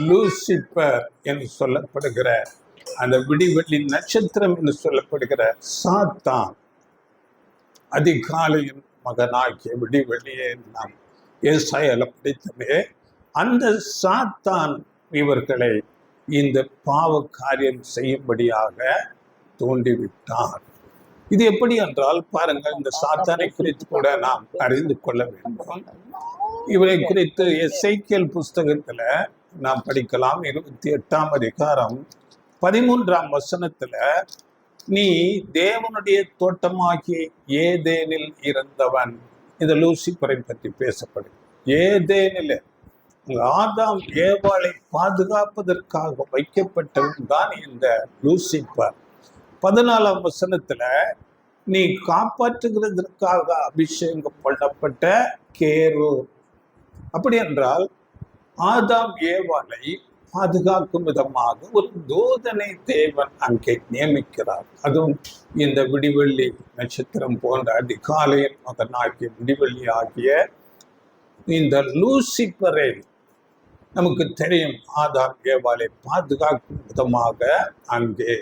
லூசிபர் என்று சொல்லப்படுகிற அந்த விடிவெள்ளி நட்சத்திரம் என்று சொல்லப்படுகிற சாத்தான், அதிகாலையின் மகனாகிய விடிவெள்ளியை நாம் ஏசாயால படித்தமே, அந்த சாத்தான் இவர்களை இந்த பாவ காரியம் செய்யும்படியாக தூண்டிவிட்டார். இது எப்படி என்றால் பாருங்கள், இந்த சாத்தானை குறித்து கூட நாம் அறிந்து கொள்ள வேண்டும். இவரை குறித்து எசேக்கியேல் புஸ்தகத்துல நாம் படிக்கலாம். 28ஆம் அதிகாரம் 13ஆம் வசனத்துல, நீ தேவனுடைய தோட்டமாகிய ஏதேனில் இருந்தவன். இந்த லூசிபரை பற்றி பேசப்படும். ஏதேனில் ஆதாம் ஏவாளை பாதுகாப்பதற்காக வைக்கப்பட்டவன் தான் இந்த லூசிபர். 14ஆம் வசனத்துல, நீ காப்பாற்றுகிறதற்காக அபிஷேகம் பண்ணப்பட்ட கேரு. அப்படி என்றால் ஆதாம் ஏவாளை பாதுகாக்கும் விதமாக ஒரு தூதனை தேவன் அங்கே நியமிக்கிறார். அதுவும் இந்த விடிவெள்ளி நட்சத்திரம் போன்ற அதிகாலையின் மகனாகிய விடிவெள்ளி ஆகிய இந்த லூசிபரை, நமக்கு தெரியும், ஆதாம் ஏவாளை பாதுகாக்கும் விதமாக அங்கே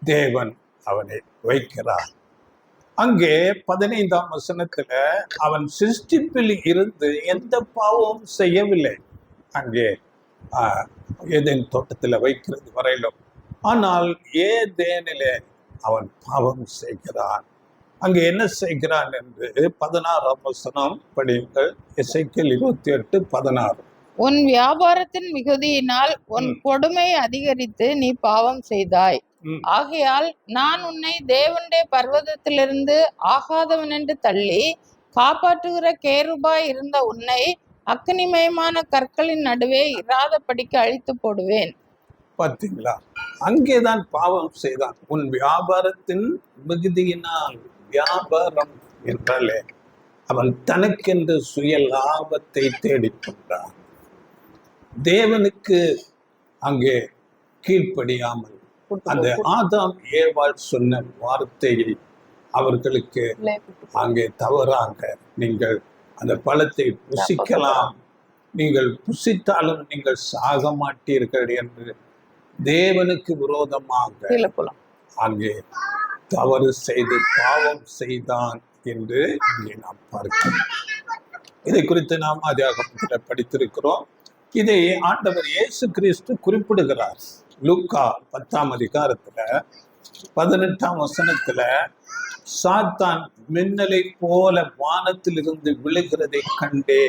தேவன் அவனை வைக்கிறார். அங்கே 15ஆம் வசனத்துல, அவன் சிருஷ்டிப்பில் இருந்து எந்த பாவமும் செய்யவில்லை அங்கே ஏதேன் தோட்டத்தில் வைக்கிறது வரையிலும். ஆனால் ஏதேனிலே அவன் பாவம் செய்கிறான். அங்கே என்ன செய்கிறான் என்று 16ஆம் வசனம் படியுங்கள். எசேக்கியேல் 28:16. உன் வியாபாரத்தின் மிகுதியினால் உன் கொடுமை அதிகரித்து நீ பாவம் செய்தாய். ஆகையால் நான் உன்னை தேவனுடைய பர்வதத்திலிருந்து ஆகாதவன் என்று தள்ளி காப்பாற்றுகிற கேருபாய் இருந்த உன்னை அக்னிமயமான கற்களின் நடுவே இராதபடிக்கு அழித்து போடுவேன். பார்த்தீங்களா? அங்கேதான் பாவம் செய்தான். உன் வியாபாரத்தின் மிகுதியினால். வியாபாரம் என்றாலே அவன் தனக்கென்று சுய லாபத்தை தேடிக்கொண்டான். தேவனுக்கு அங்கே கீழ்ப்படியாமல் அந்த ஆதாம் ஏவாள் சொன்ன வார்த்தையை அவர்களுக்கு அங்கே தவறாக, நீங்கள் அந்த பழத்தை புசிக்கலாம், நீங்கள் புசித்தாலும் நீங்கள் சாக மாட்டீர்கள் என்று தேவனுக்கு விரோதமாக அங்கே தவறு செய்து பாவம் செய்தான் என்று இங்கே நாம் பார்க்கிறோம். இதை குறித்து நாம் ஆதியாகமத்தில் படித்திருக்கிறோம். இதை ஆண்டவர் இயேசு கிறிஸ்து குறிப்பிடுகிறார். லூக்கா 10ஆம் அதிகாரத்துல 18ஆம் வசனத்துல, சாத்தான் மின்னலை போல வானத்தில் இருந்து விழுகிறதை கண்டே.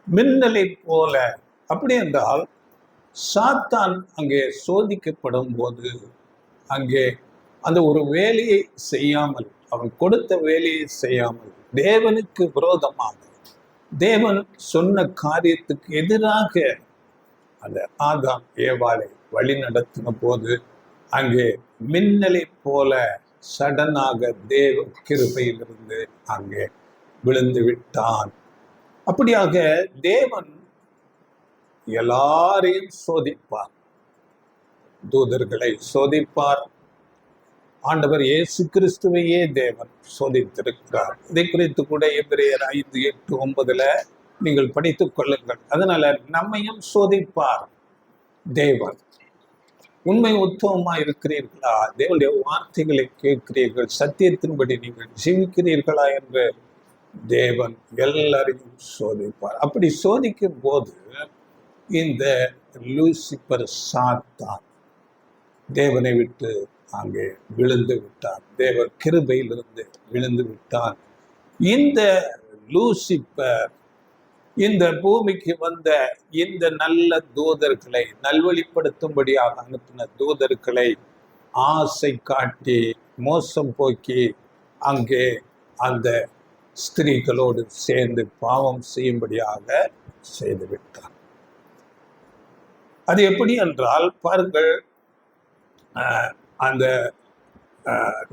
மின்னலை போல. அப்படி என்றால் சாத்தான் அங்கே சோதிக்கப்படும் போது அங்கே அந்த ஒரு வேலையை செய்யாமல், அவன் கொடுத்த வேலையை செய்யாமல், தேவனுக்கு விரோதமாக, தேவன் சொன்ன காரியத்துக்கு எதிராக அந்த ஆதாம் ஏவாளை வழி நடத்தின போது அங்கே மின்னலை போல சடனாக தேவ கிருபையிலிருந்து அங்கே விழுந்து விட்டான். அப்படியாக தேவன் எல்லாரையும் சோதிப்பார். தூதர்களை சோதிப்பார், ஆண்டவர் இயேசு கிறிஸ்துவையே தேவன் சோதித்திருக்கிறார். இதை குறித்து கூட எபிரேயர் 5, 8, 9 நீங்கள் படித்துக் கொள்ளுங்கள். அதனால நம்மையும் சோதிப்பார் தேவன். உண்மை உத்தமமா இருக்கிறீர்களா? தேவனுடைய வார்த்தைகளை கேட்கிறீர்கள், சத்தியத்தின்படி நீங்கள் ஜீவிக்கிறீர்களா என்று தேவன் எல்லாரையும் சோதிப்பார். அப்படி சோதிக்கும் போது இந்த லூசிபர் சாத்தான் தேவனை விட்டு அங்கே விழுந்து விட்டார். தேவ கிருபையிலிருந்து விழுந்து விட்டார். இந்த லூசிபர் இந்த பூமிக்கு வந்த இந்த நல்ல தூதர்களை, நல்வழிப்படுத்தும்படியாக அனுப்பின தூதர்களை ஆசை காட்டி மோசம் போக்கி அங்கே அந்த ஸ்திரீகளோடு சேர்ந்து பாவம் செய்யும்படியாக செய்துவிட்டார். அது எப்படி என்றால் பாருங்கள், அந்த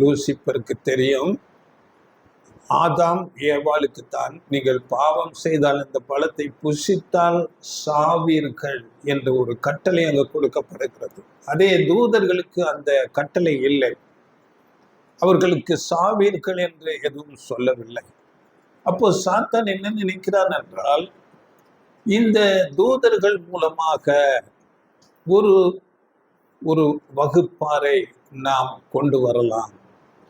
லூசிபருக்கு தெரியும், ஆதாம் ஏவாளுக்குத்தான் நீங்கள் பாவம் செய்தால் இந்த பழத்தை புசித்தால் சாவீர்கள் என்ற ஒரு கட்டளை அங்கு கொடுக்கப்படுகிறது. அதே தூதர்களுக்கு அந்த கட்டளை இல்லை. அவர்களுக்கு சாவீர்கள் என்று எதுவும் சொல்லவில்லை. அப்போ சாத்தான் என்ன நினைக்கிறான் என்றால், இந்த தூதர்கள் மூலமாக ஒரு ஒரு வகுப்பாரை நாம் கொண்டு வரலாம்,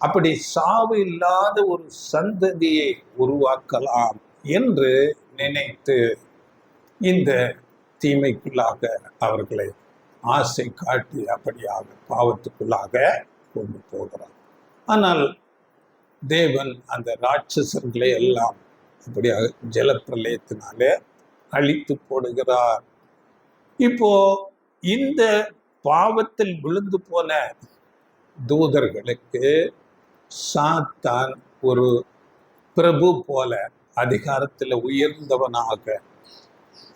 அப்படி சாவு இல்லாத ஒரு சந்ததியை உருவாக்கலாம் என்று நினைத்து இந்த தீமைக்குள்ளாக அவர்களை ஆசை காட்டி அப்படியாக பாவத்துக்குள்ளாக கொண்டு போகிறார். ஆனால் தேவன் அந்த ராட்சசர்களை எல்லாம் அப்படியாக ஜலப்பிரளயத்தினாலே அழித்து போடுகிறார். இப்போ இந்த பாவத்தில் விழுந்து போன தூதர்களுக்கு சாத்தான் ஒரு பிரபு போல அதிகாரத்தில் உயர்ந்தவனாக,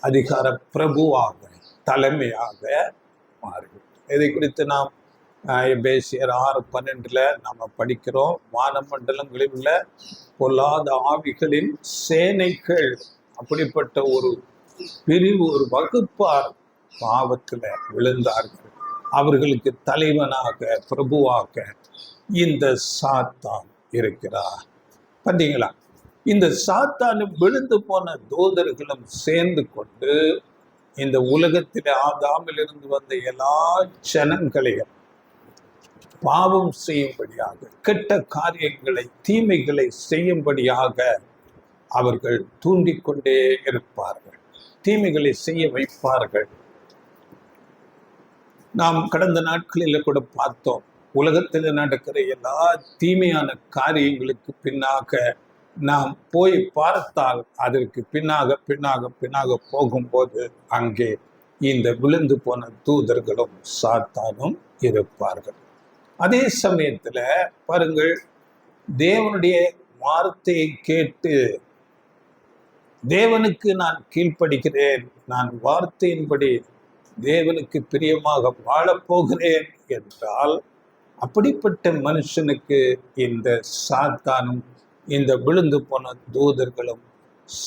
அதிகார பிரபுவாக, தலைமையாக மாறிவிட்டது. இதை குறித்து நாம் எபேசியர் 6:12 நாம் படிக்கிறோம். வானமண்டலங்களில் உள்ள பொல்லாத ஆவிகளின் சேனைகள், அப்படிப்பட்ட ஒரு பிரிவு, ஒரு வகுப்பார் பாவத்தில் விழுந்தார்கள். அவர்களுக்கு தலைவனாக, பிரபுவாக இந்த சாத்தான் இருக்கிறார். பார்த்தீங்களா? இந்த சாத்தான் விழுந்து போன தூதர்களும் சேர்ந்து கொண்டு இந்த உலகத்தில் ஆதாமிலிருந்து வந்த எல்லா ஜனங்களையும் பாவம் செய்யும்படியாக, கெட்ட காரியங்களை, தீமைகளை செய்யும்படியாக அவர்கள் தூண்டிக்கொண்டே இருப்பார்கள், தீமைகளை செய்ய வைப்பார்கள். நாம் கடந்த நாட்களில் கூட பார்த்தோம், உலகத்தில் நடக்கிற எல்லா தீமையான காரியங்களுக்கு பின்னாக நாம் போய் பார்த்தால் அதற்கு பின்னாக போகும்போது அங்கே இந்த விழுந்து போன தூதர்களும் சாத்தானும் இருப்பார்கள். அதே சமயத்துல பாருங்கள், தேவனுடைய வார்த்தையை கேட்டு தேவனுக்கு நான் கீழ்ப்படுகிறேன், நான் வார்த்தையின்படி தேவனுக்கு பிரியமாக வாழப்போகிறேன் என்றால் அப்படிப்பட்ட மனுஷனுக்கு இந்த சாத்தானும் இந்த விழுந்து போன தூதர்களும்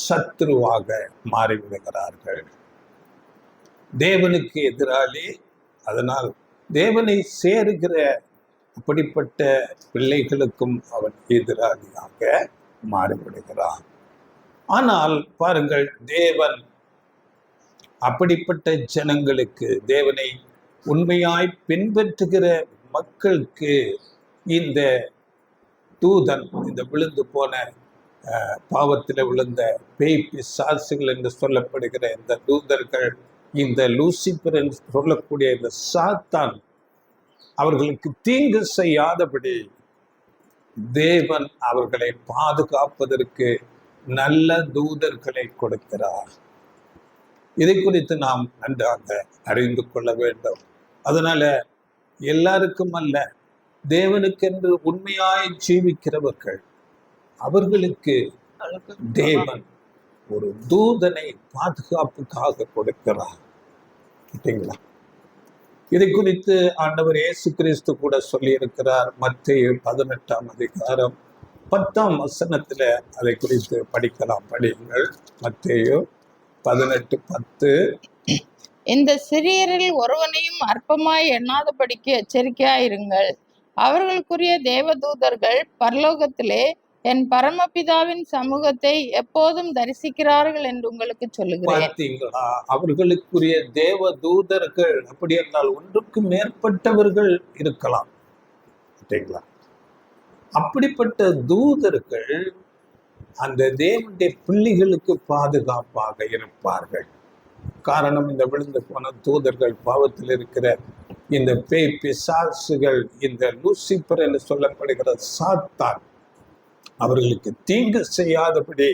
சத்ருவாக மாறிவிடுகிறார்கள். தேவனுக்கு எதிராளி. அதனால் தேவனை சேருகிற அப்படிப்பட்ட பிள்ளைகளுக்கும் அவன் எதிராளியாக மாறிவிடுகிறான். ஆனால் பாருங்கள், தேவன் அப்படிப்பட்ட ஜனங்களுக்கு, தேவனை உண்மையாய் பின்பற்றுகிற மக்களுக்கு இந்த தூதன், இந்த விழுந்து போன பாவத்தில் விழுந்த பேய் பிசாசுகள் என்று சொல்லப்படுகிற இந்த தூதர்கள், இந்த லூசிபர் என்று சொல்லக்கூடிய இந்த சாத்தான், அவர்களுக்கு தீங்கு செய்யாதபடி தேவன் அவர்களை பாதுகாப்பதற்கு நல்ல தூதர்களை கொடுக்கிறார். இதை குறித்து நாம் நன்றாக அறிந்து கொள்ள வேண்டும். அதனால எல்லாருக்கும் அல்ல, தேவனுக்கென்று உண்மையாய் ஜீவிக்கிறவர்கள், அவர்களுக்கு தேவன் ஒரு தூதனை பாதுகாப்புக்காக கொடுக்கிறார். சரிங்களா? இதை குறித்து ஆண்டவர் இயேசு கிறிஸ்து கூட சொல்லி இருக்கிறார். மத்தேயு 18:10 அதை குறித்து படிக்கலாம், படியுங்கள். மத்தேயு 18:10. இந்த சிறியரில் ஒருவனையும் அற்பமாய் எண்ணாதபடிக்கு எச்சரிக்கையாயிருங்கள். அவர்களுக்குரிய தேவதூதர்கள் பரலோகத்திலே என் பரமபிதாவின் சமூகத்தை எப்போதும் தரிசிக்கிறார்கள் என்று உங்களுக்கு சொல்லுகிறேன். பார்த்தீங்களா? அவர்களுக்குரிய தேவ தூதர்கள் அப்படி என்றால் ஒன்றுக்கு மேற்பட்டவர்கள் இருக்கலாம். பார்த்தீங்களா? அப்படிப்பட்ட தூதர்கள் அந்த தேவனுடைய பிள்ளைகளுக்கு பாதுகாப்பாக இருப்பார்கள். காரணம், இந்த விழுந்து போன தூதர்கள், பாவத்தில் இருக்கிற இந்த பேய் பிசாசுகள், இந்த லூசிபர் என்று சொல்லப்படுகிற சாத்தான் அவர்களுக்கு தீங்கு செய்யாதபடி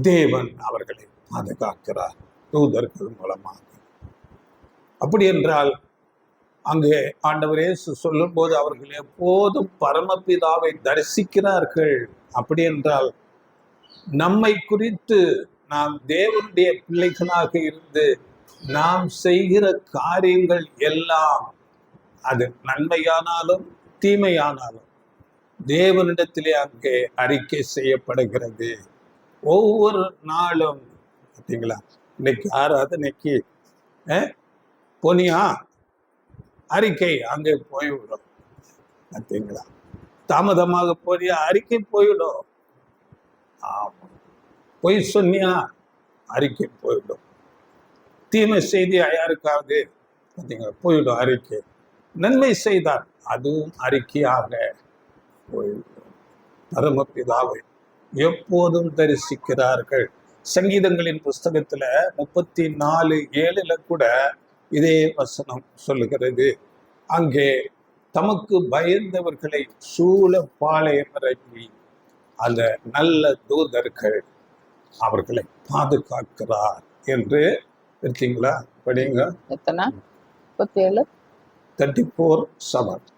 தேவன் அவர்களை பாதுகாக்கிறார் தூதர்கள் மூலமாக. அப்படி என்றால் அங்கே ஆண்டவர் இயேசு சொல்லும் போது அவர்கள் எப்போதும் பரமபிதாவை தரிசிக்கிறார்கள். அப்படி என்றால் நம்மை குறித்து நாம் தேவனுடைய பிள்ளைகளாக இருந்து நாம் செய்கிற காரியங்கள் எல்லாம், அது நன்மையானாலும் தீமையானாலும் தேவனிடத்திலே அங்கே அறிக்கை செய்யப்படுகிறது. ஒவ்வொரு நாளும் பார்த்தீங்களா? இன்னைக்கு ஆராதனைக்கு போனியா, அறிக்கை அங்கே போய்விடும். பார்த்தீங்களா? தாமதமாக போனியா, அறிக்கை போய்விடும். ஆமா, பொய் சொன்னியா, அறிக்கை போய்விடும். தீமை செய்தி யாருக்காவது பார்த்தீங்களா, போய்விடும் அறிக்கை. நன்மை செய்தால் அதுவும் அறிக்கையாக போய்விடும். பரமபிதாவை எப்போதும் தரிசிக்கிறார்கள். சங்கீதங்களின் புஸ்தகத்துல 34:7 கூட இதே வசனம் சொல்லுகிறது. அங்கே தமக்கு பயந்தவர்களை சூழ பாளையம் இறங்கி அந்த நல்ல தூதர்கள் அவர்களை பாதுகாக்கிறார் என்று இருக்கீங்களா? படிங்க. எத்தனை? 37 34:7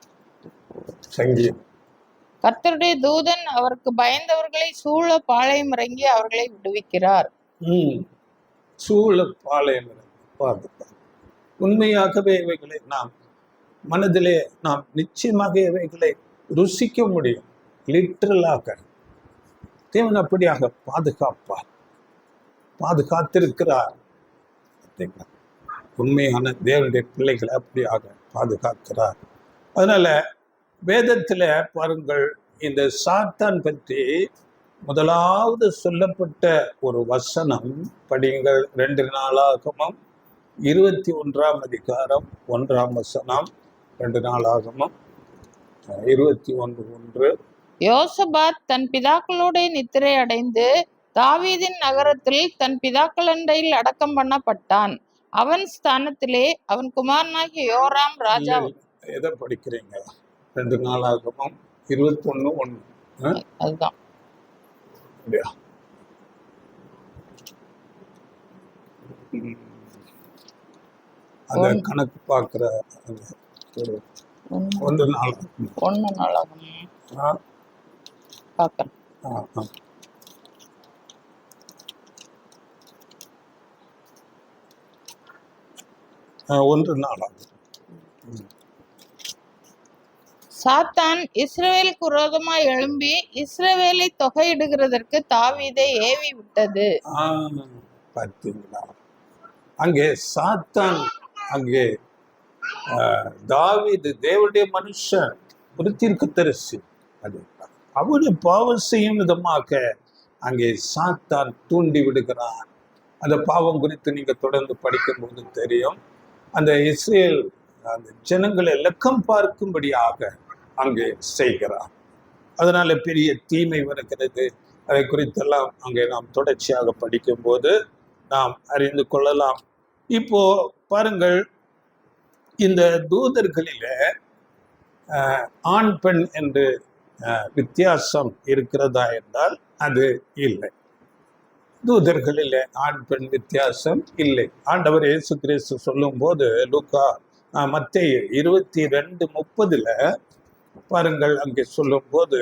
சங்கீதம். கர்த்தருடைய தூதன் அவருக்கு பயந்தவர்களை சூழ பாளையம் இறங்கி அவர்களை விடுவிக்கிறார். சூழ பாளையம் இறங்கி பாதுகாக்கிறார். உண்மையாகவே இவைகளை நாம் மனதிலே நாம் நிச்சயமாக இவைகளை ருசிக்க முடியும். லிட்டரலாக தேவன் அப்படியாக பாதுகாப்பார், பாதுகாத்திருக்கிறார். உண்மையான தேவனுடைய பிள்ளைகளை அப்படியாக பாதுகாக்கிறார். அதனால வேதத்துல பாருங்கள், இந்த சாத்தான் பற்றி முதலாவது சொல்லப்பட்ட ஒரு வசனம் படியுங்கள். 2 நாளாகமம் 21 அதிகாரம் 1 வசனம். 2 நாளாகமம் 21:1. யோசபாத் தன் பிதாக்களோட நித்திரை அடைந்து தாவீதின் நகரத்தில் தன் பிதாக்களண்டையில் அடக்கம் பண்ணப்பட்டான். அவன் ஸ்தானத்திலே அவன் குமாரனாகிய யோராம் ராஜா. எதை படிக்கிறீங்க? 2 நாளாகமம் 21:1. அதுதான் அந்த கணக்கு பார்க்கிற 1 நாளாகமம் பார்க்கிறேன். 1 நாளாகமம். சாத்தான் இஸ்ரவேலுக்கு விரோதமாய் எழும்பி இஸ்ரவேலை தொகையிடுகிறதற்கு தாவீதை ஏவி விட்டது. பார்த்தீங்களா? அங்கே சாத்தான், அங்கே தாவீது தேவனுடைய மனுஷன், ஒரு தீர்க்கதரிசி, அது அவருடைய பாவம் செய்யும் விதமாக அங்கே சாத்தான் தூண்டி விடுகிறான். அந்த பாவம் குறித்து நீங்க தொடர்ந்து படிக்கும்போது தெரியும். அந்த இஸ்ரேல் அந்த ஜனங்களை லக்கம் பார்க்கும்படியாக அங்கே செய்கிறார். அதனால பெரிய தீமை வருகிறது. அதை குறித்தெல்லாம் அங்கே நாம் தொடர்ச்சியாக படிக்கும்போது நாம் அறிந்து கொள்ளலாம். இப்போ பாருங்கள், இந்த தூதர்களில ஆண் பெண் என்று வித்தியாசம் இருக்கிறதா என்றால் அது இல்லை. தூதர்களில் ஆண் பெண் வித்தியாசம் இல்லை. ஆண்டவர் இயேசு கிறிஸ்து சொல்லும் போது லூக்கா மத்தேயு 22:30 பாருங்கள், அங்கே சொல்லும் போது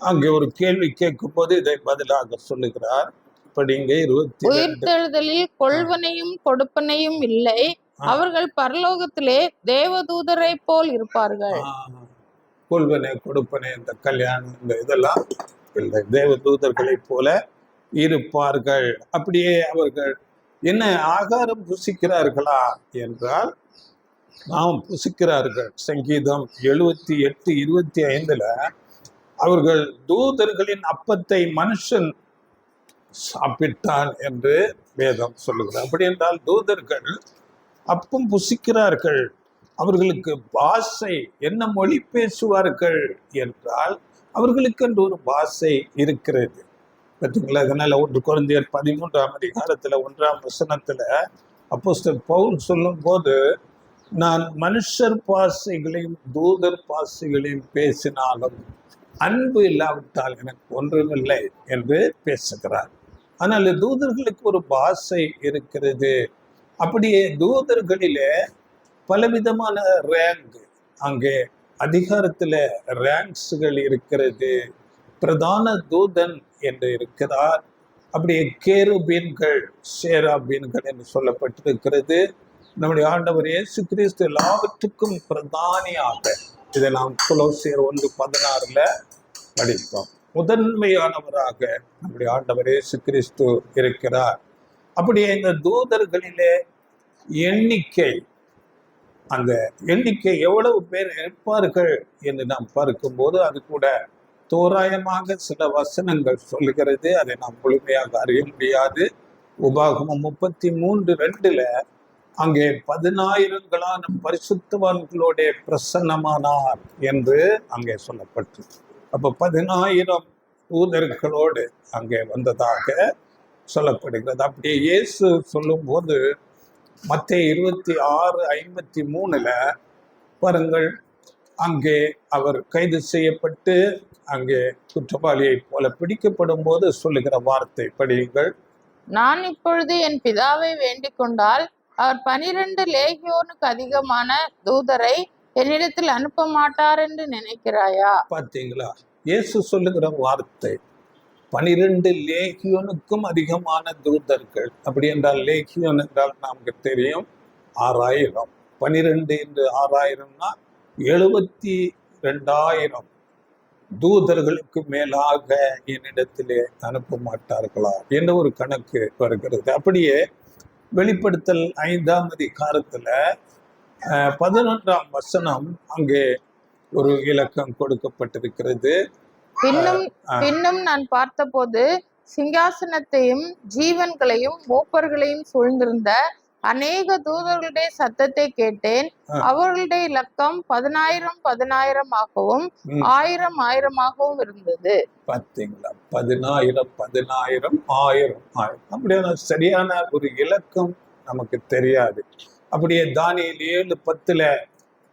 அங்கே ஒரு கேள்வி கேட்கும் போது இதை பதிலாக சொல்லுகிறார். படிங்க. 22. உயிர்த்தெழுதலில் கொள்வனையும் கொடுப்பனையும் இல்லை, அவர்கள் பரலோகத்திலே தேவதூதரை போல் இருப்பார்கள். கொள்வனை கொடுப்பனை இந்த கல்யாணம் இந்த இதெல்லாம் இல்லை, தேவதூதர்களை போல இருப்பார்கள். அப்படியே அவர்கள் என்ன ஆகாரம் ருசிக்கிறார்களா என்றால் நாம் புசிக்கிறார்கள். சங்கீதம் 78:25 அவர்கள் தூதர்களின் அப்பத்தை மனுஷன் சாப்பிட்டான் என்று வேதம் சொல்லுகிறார். அப்படி என்றால் தூதர்கள் அப்பம் புசிக்கிறார்கள். அவர்களுக்கு பாஷை, என்ன மொழி பேசுவார்கள் என்றால் அவர்களுக்கு என்று ஒரு பாஷை இருக்கிறது. பார்த்தீங்களா? அதனால 1 கொரிந்தியர் 13 1 அப்போஸ்தலர் பவுல் சொல்லும் போது, நான் மனுஷர் பாஷைகளையும் தூதர் பாஷைகளையும் பேசினாலும் அன்பு இல்லாவிட்டால் எனக்கு ஒன்றுமில்லை என்று பேசுகிறார். ஆனால் தூதர்களுக்கு ஒரு பாஷை இருக்கிறது. அப்படியே தூதர்களிலே பலவிதமான ரேங்க், அங்கே அதிகாரத்துல ரேங்க்ஸ்கள் இருக்கிறது. பிரதான தூதன் என்று இருக்கிறார். அப்படியே கேருபீன்கள், சேராபீன்கள் என்று சொல்லப்பட்டிருக்கிறது. நம்முடைய ஆண்டவர் இயேசு கிறிஸ்து எல்லாவற்றுக்கும் பிரதானியாக, இதை நாம் கொலோசியர் 1:16 படித்தோம். முதன்மையானவராக நம்முடைய ஆண்டவர் இயேசு கிறிஸ்து இருக்கிறார். அப்படியே இந்த தூதர்களிலே எண்ணிக்கை, அந்த எண்ணிக்கை எவ்வளவு பேர் இருப்பார்கள் என்று நாம் பார்க்கும்போது அது கூட தோராயமாக சில வசனங்கள் சொல்லுகிறது. அதை நாம் முழுமையாக அறிய முடியாது. உபாகமம் 33:2 அங்கே 10,000 பரிசுத்தவான்களோட பிரசன்னமானார் என்று அங்கே சொல்லப்பட்டு, அப்ப 10,000 தூதர்களோடு அங்கே வந்ததாக சொல்லப்படுகிறது. அப்படியே இயேசு சொல்லும் போது மத்தேயு 26:53 பாருங்கள், அங்கே அவர் கைது செய்யப்பட்டு அங்கே குற்றவாளியை போல பிடிக்கப்படும் போது சொல்லுகிற வார்த்தை படியுங்கள். நான் இப்பொழுது என் பிதாவை வேண்டிக் கொண்டால் அவர் 12 லேகியோனுக்கு அதிகமான தூதரை என்னிடத்தில் அனுப்ப மாட்டார் என்று நினைக்கிறாயா? பார்த்தீங்களா? இயேசு சொல்லுகிற வார்த்தை 12 லேகியோனுக்கும் அதிகமான தூதர்கள். அப்படி என்றால் லேகியோன் என்றால் நமக்கு தெரியும் 6,000. 12 என்று 6,000னா 72,000 தூதர்களுக்கு மேலாக என்னிடத்திலே அனுப்ப மாட்டார்களா என்ற ஒரு கணக்கு வருகிறது. அப்படியே வெளிப்படுத்தல் 5 11 அங்கே ஒரு இலக்கம் கொடுக்கப்பட்டிருக்கிறது. பின்னும் நான் பார்த்தபோது சிங்காசனத்தையும் ஜீவன்களையும் மூப்பர்களையும் சூழ்ந்திருந்த அநேக தூதர்களுடைய சத்தத்தை கேட்டேன். அவர்களுடைய இலக்கம் 10,000 ஆகவும் 1,000 இருந்தது. பார்த்தீங்களா? 10,000 அப்படியான சரியான ஒரு இலக்கம் நமக்கு தெரியாது. அப்படியே தானியேல் 7:10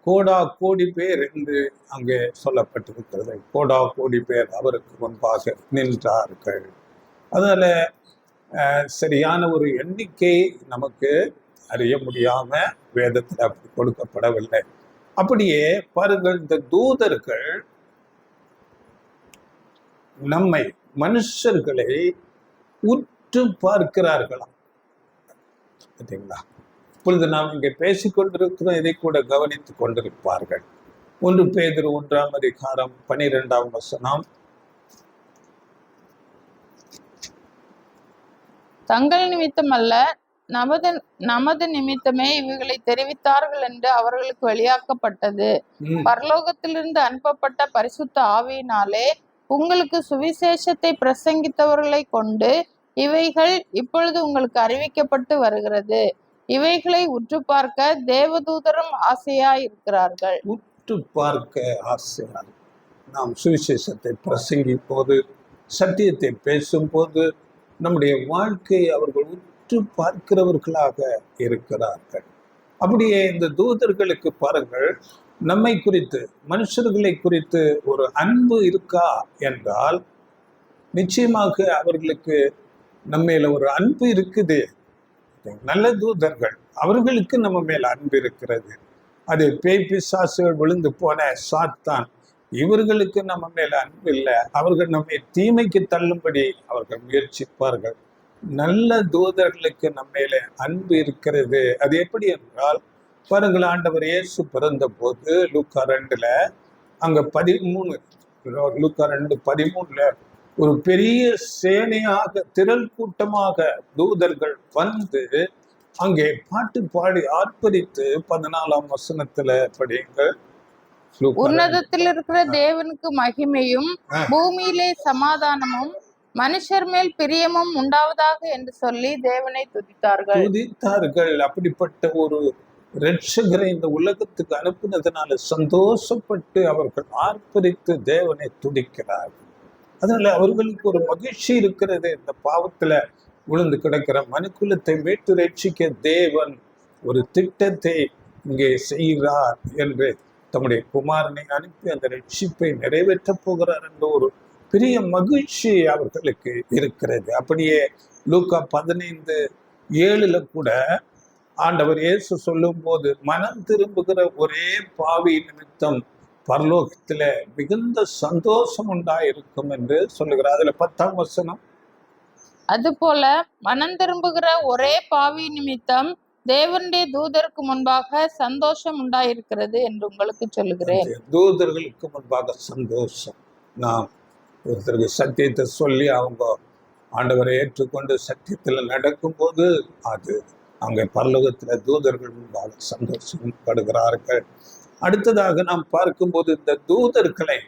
கோடா கோடி பேர் என்று அங்கே சொல்லப்பட்டிருக்கிறது. கோடா கோடி பேர் அவருக்கு முன்பாக நின்றார்கள். அதனால சரியான ஒரு எண்ணிக்கை நமக்கு அறிய முடியாம வேதத்தில் அப்படி கொடுக்கப்படவில்லை. அப்படியே பாருங்கள், இந்த தூதர்கள் நம்மை மனுஷர்களை உற்று பார்க்கிறார்களாம். பார்த்தீங்களா? இப்பொழுது நாம் இங்கே பேசிக்கொண்டிருக்கிறோம், இதை கூட கவனித்துக் கொண்டிருப்பார்கள். 1 பேதுரு 1:12 தங்கள் நிமித்தம் அல்ல, நமது நிமித்தமே இவைகளை தெரிவித்தார்கள் என்று அவர்களுக்கு வெளியாக்கப்பட்டது. பரலோகத்திலிருந்து அனுப்பப்பட்ட பரிசுத்த ஆவியினாலே உங்களுக்கு சுவிசேஷத்தை பிரசங்கித்தவர்களை கொண்டு இவைகள் இப்பொழுது உங்களுக்கு அறிவிக்கப்பட்டு வருகிறது. இவைகளை உற்று பார்க்க தேவதூதரும் ஆசையாய் இருக்கிறார்கள். உற்று பார்க்க ஆசையாய் நாம் சுவிசேஷத்தை பிரசங்கிக்கும் போது, சத்தியத்தை பேசும் போது நம்முடைய வாழ்க்கை அவர்கள் உற்று பார்க்கிறவர்களாக இருக்கிறார்கள். அப்படியே இந்த தூதர்களுக்கு பாருங்கள், நம்மை குறித்து, மனுஷர்களை குறித்து ஒரு அன்பு இருக்கா என்றால் நிச்சயமாக அவர்களுக்கு நம்மேல ஒரு அன்பு இருக்குது. நல்ல தூதர்கள், அவர்களுக்கு நம்ம மேல அன்பு இருக்கிறது. அது பேய் பிசாசுகள் விழுந்து போன சாத்தான், இவர்களுக்கு நம்ம மேல அன்பு இல்லை. அவர்கள் நம்மை தீமைக்கு தள்ளும்படி அவர்கள் முயற்சிப்பார்கள். நல்ல தூதர்களுக்கு நம்ம மேல அன்பு இருக்கிறது. அது எப்படி என்றால் பாருங்கள், ஆண்டவர் இயேசு பிறந்த போது லூக்கா 2 அங்க 13 லூக்கா 2:13 ஒரு பெரிய சேனையாக, திரள் கூட்டமாக தூதர்கள் வந்து அங்கே பாட்டு பாடி ஆர்ப்பரித்து 14ஆம் வசனத்துல படியுங்கள். உன்னதத்தில் இருக்கிற தேவனுக்கு மகிமையும் பூமியிலே சமாதானமும் மனுஷர் மேல் பிரியமும் உண்டாவதாக என்று சொல்லி தேவனை துதித்தார்கள். அப்படிப்பட்ட ஒரு இரட்சகரை இந்த உலகத்துக்கு அனுப்பினதுனால சந்தோஷப்பட்டு அவர்கள் ஆர்ப்பரித்து தேவனை துதிக்கிறார்கள். அதனால அவர்களுக்கு ஒரு மகிழ்ச்சி இருக்கிறது. இந்த பாவத்துல விழுந்து கிடக்கிற மனுக்குலத்தை மீட்டு ரட்சிக்க தேவன் ஒரு திட்டத்தை இங்கே செய்கிறார் என்று தம்முடைய குமாரனை அனுப்பி அந்த ரட்சிப்பை நிறைவேற்ற போகிறார் என்ற ஒரு பெரிய மகிழ்ச்சி அவர்களுக்கு இருக்கிறது. அப்படியே லூக்கா 15:7 கூட ஆண்டவர் இயேசு சொல்லும் போது, மனம் திரும்புகிற ஒரே பாவி நிமித்தம் பரலோகத்துல மிகுந்த சந்தோஷம் உண்டாயிருக்கும் என்று சொல்லுகிறார். அதுல 10ஆம் வசனம், அதுபோல மனம் திரும்புகிற ஒரே பாவி நிமித்தம் தேவனுடைய தூதருக்கு முன்பாக சந்தோஷம் உண்டாயிருக்கிறது என்று உங்களுக்கு சொல்லுகிறேன். தூதர்களுக்கு முன்பாக சந்தோஷம். நாம் ஒருத்தருக்கு சத்தியத்தை சொல்லி அவங்க ஆண்டவரை ஏற்றுக்கொண்டு சத்தியத்துல நடக்கும் போது அது அங்கே பரலோகத்துல தூதர்கள் முன்பாக சந்தோஷப்படுகிறார்கள். அடுத்ததாக நாம் பார்க்கும்போது இந்த தூதர்களை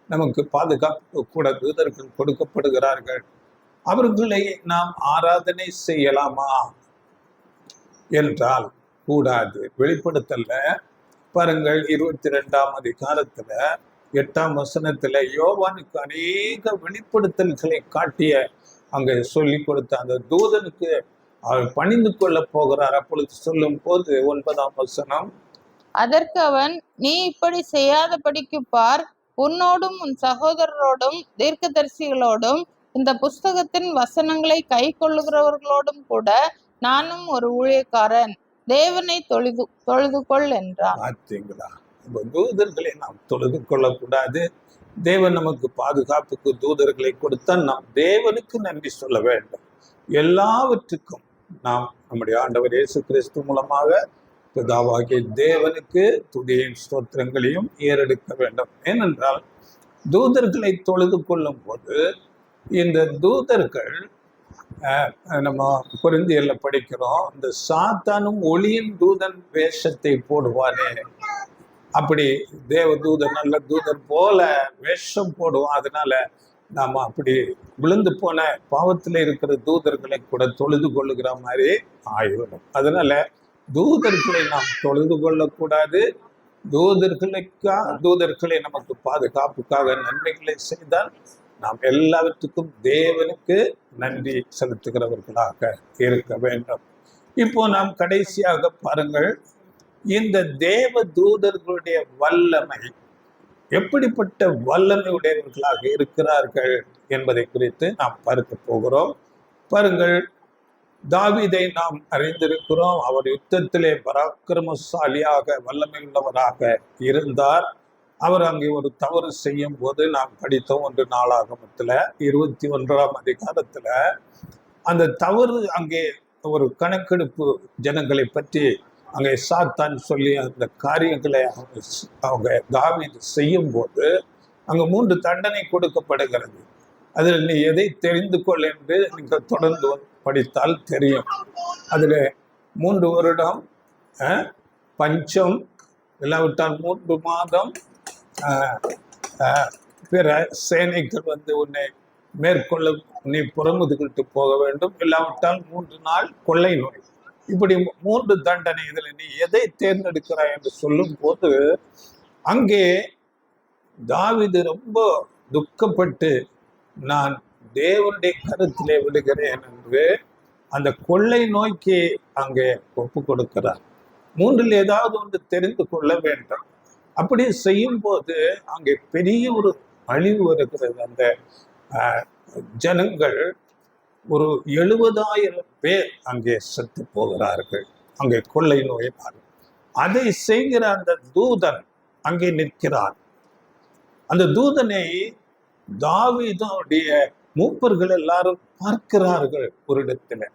நமக்கு பாதுகாப்பு கூட தூதர்கள் கொடுக்கப்படுகிறார்கள். அவர்களை நாம் ஆராதனை செய்யலாமா என்றால் கூடாது. வெளிப்படுத்தல பாருங்கள், 22ஆம் அதிகாரத்துல 8ஆம் வசனத்துல யோவானுக்கு அநேக வெளிப்படுத்தல்களை காட்டிய அங்க சொல்லி கொடுத்த அந்த தூதனுக்கு அவர் பணிந்து கொள்ள போகிறார். அப்பொழுது சொல்லும் போது 9ஆம் வசனம், அதற்கு அவன், நீ இப்படி செய்யாதபடிக்கு பார், உன்னோடும் உன் சகோதரரோடும் தீர்க்கதரிசிகளோடும் இந்த புஸ்தகத்தின் வசனங்களை கை கொள்ளுகிறவர்களோடும் கூட நானும் ஒரு ஊழியக்காரன், தேவனை தொழுது கொள் என்றான். பார்த்தீங்களா? தூதர்களை நாம் தொழுது கொள்ளக்கூடாது. தேவன் நமக்கு பாதுகாப்புக்கு தூதர்களை கொடுத்தால் நாம் தேவனுக்கு நன்றி சொல்ல வேண்டும். எல்லாவற்றுக்கும் நாம் நம்முடைய ஆண்டவர் இயேசு கிறிஸ்து மூலமாக பிதாவாகிய தேவனுக்கு துதியின் ஸ்தோத்திரங்களையும் ஏறெடுக்க வேண்டும். ஏனென்றால் தூதர்களை தொழுது கொள்ளும் போது இந்த தூதர்கள் நம்ம கொரிந்தியர்ல படிக்கிறோம், இந்த சாத்தானும் ஒளியின் தூதன் வேஷத்தை போடுவானே, அப்படி தேவ தூதர் நல்ல தூதர் போல வேஷம் போடுவான். அதனால நாம அப்படி விழுந்து போன பாவத்துல இருக்கிற தூதர்களை கூட தொழுது கொள்ளுகிற மாதிரி ஆகிவிடும். அதனால தூதர்களை நாம் தொழுது கொள்ளக்கூடாது. தூதர்களை நமக்கு பாதுகாப்புக்காக நன்மைகளை செய்தால் நாம் எல்லாவற்றுக்கும் தேவனுக்கு நன்றி செலுத்துகிறவர்களாக இருக்க வேண்டும். இப்போ நாம் கடைசியாக பாருங்கள், இந்த தேவ தூதர்களுடைய வல்லமை எப்படிப்பட்ட வல்லமை உடையவர்களாக இருக்கிறார்கள் என்பதை குறித்து நாம் பார்க்க போகிறோம். பாருங்கள், தாவீதை நாம் அறிந்திருக்கிறோம். அவர் யுத்தத்திலே பராக்கிரமசாலியாக வல்லமை உள்ளவராக இருந்தார். அவர் அங்கே ஒரு தவறு செய்யும் போது நாம் படித்தோம் 1 நாளாகமத்துல 21ஆம் அதிகாரத்துல அந்த தவறு அங்கே ஒரு கணக்கெடுப்பு ஜனங்களை பற்றி அங்கே சாத்தான் சொல்லி அந்த காரியங்களை அவங்க தாவீது செய்யும் போது அங்க 3 தண்டனை கொடுக்கப்படுகிறது. அதில் நீ எதை தெரிந்து கொள் என்று நீங்கள் தொடர்ந்து படித்தால் தெரியும். அதுல 3 வருடம் பஞ்சம், இல்லாவிட்டால் 3 மாதம் பிற சேனைகள் உன்னை மேற்கொள்ள நீ புறமுதுகிட்டு போக வேண்டும், இல்லாவிட்டால் 3 நாள் கொள்ளை நோய். இப்படி 3 தண்டனை. இதுல நீ எதை தேர்ந்தெடுக்கிறாய் என்று சொல்லும் போது அங்கே தாவீது ரொம்ப துக்கப்பட்டு நான் தேவனுடைய கருத்திலே விடுகிறேன் என்று அந்த கொள்ளை நோய்க்கு அங்கே ஒப்பு கொடுக்கிறார். 3ல் ஏதாவது ஒன்று தெரிந்து கொள்ள வேண்டும். அப்படி செய்யும் போது அங்கே பெரிய ஒரு அழிவு வருகிறது. அந்த ஜனங்கள் ஒரு 70,000 பேர் அங்கே செத்து போகிறார்கள் அங்கே கொள்ளை நோயினால். அதை செய்கிற அந்த தூதன் அங்கே நிற்கிறான். அந்த தூதனை தாவீதுடைய மூப்பர்கள் எல்லாரும் பார்க்கிறார்கள். ஒரு இடத்துல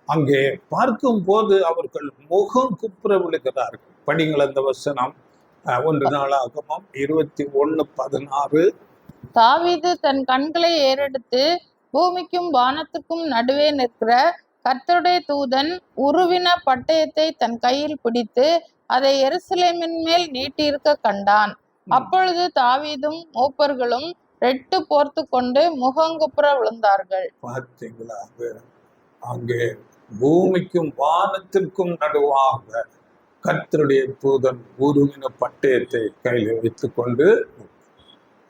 அங்கே பார்க்கும் போது அவர்கள் முகம் குப்புற விழுகிறார்கள். படிங்கள் அந்த வசனம், 1 நாளாகமம் 21:16. தாவீது தன் கண்களை ஏறெடுத்து பூமிக்கும் வானத்துக்கும் நடுவே நிற்கிற கர்த்தருடைய தூதன் உருவின பட்டயத்தை தன் கையில் பிடித்து அதை எருசலேமின் மேல் நீட்டியிருக்க கண்டான். அப்பொழுது தாவீதும் மூப்பர்களும் ரெட்டு போர்த்து கொண்டு முகங்குப்புற விழுந்தார்கள். பார்த்தீங்களா? அங்கே பூமிக்கும் வானத்திற்கும் நடுவாக கர்த்தருடைய தூதன் உருவின பட்டயத்தை கையில் வைத்துக் கொண்டு,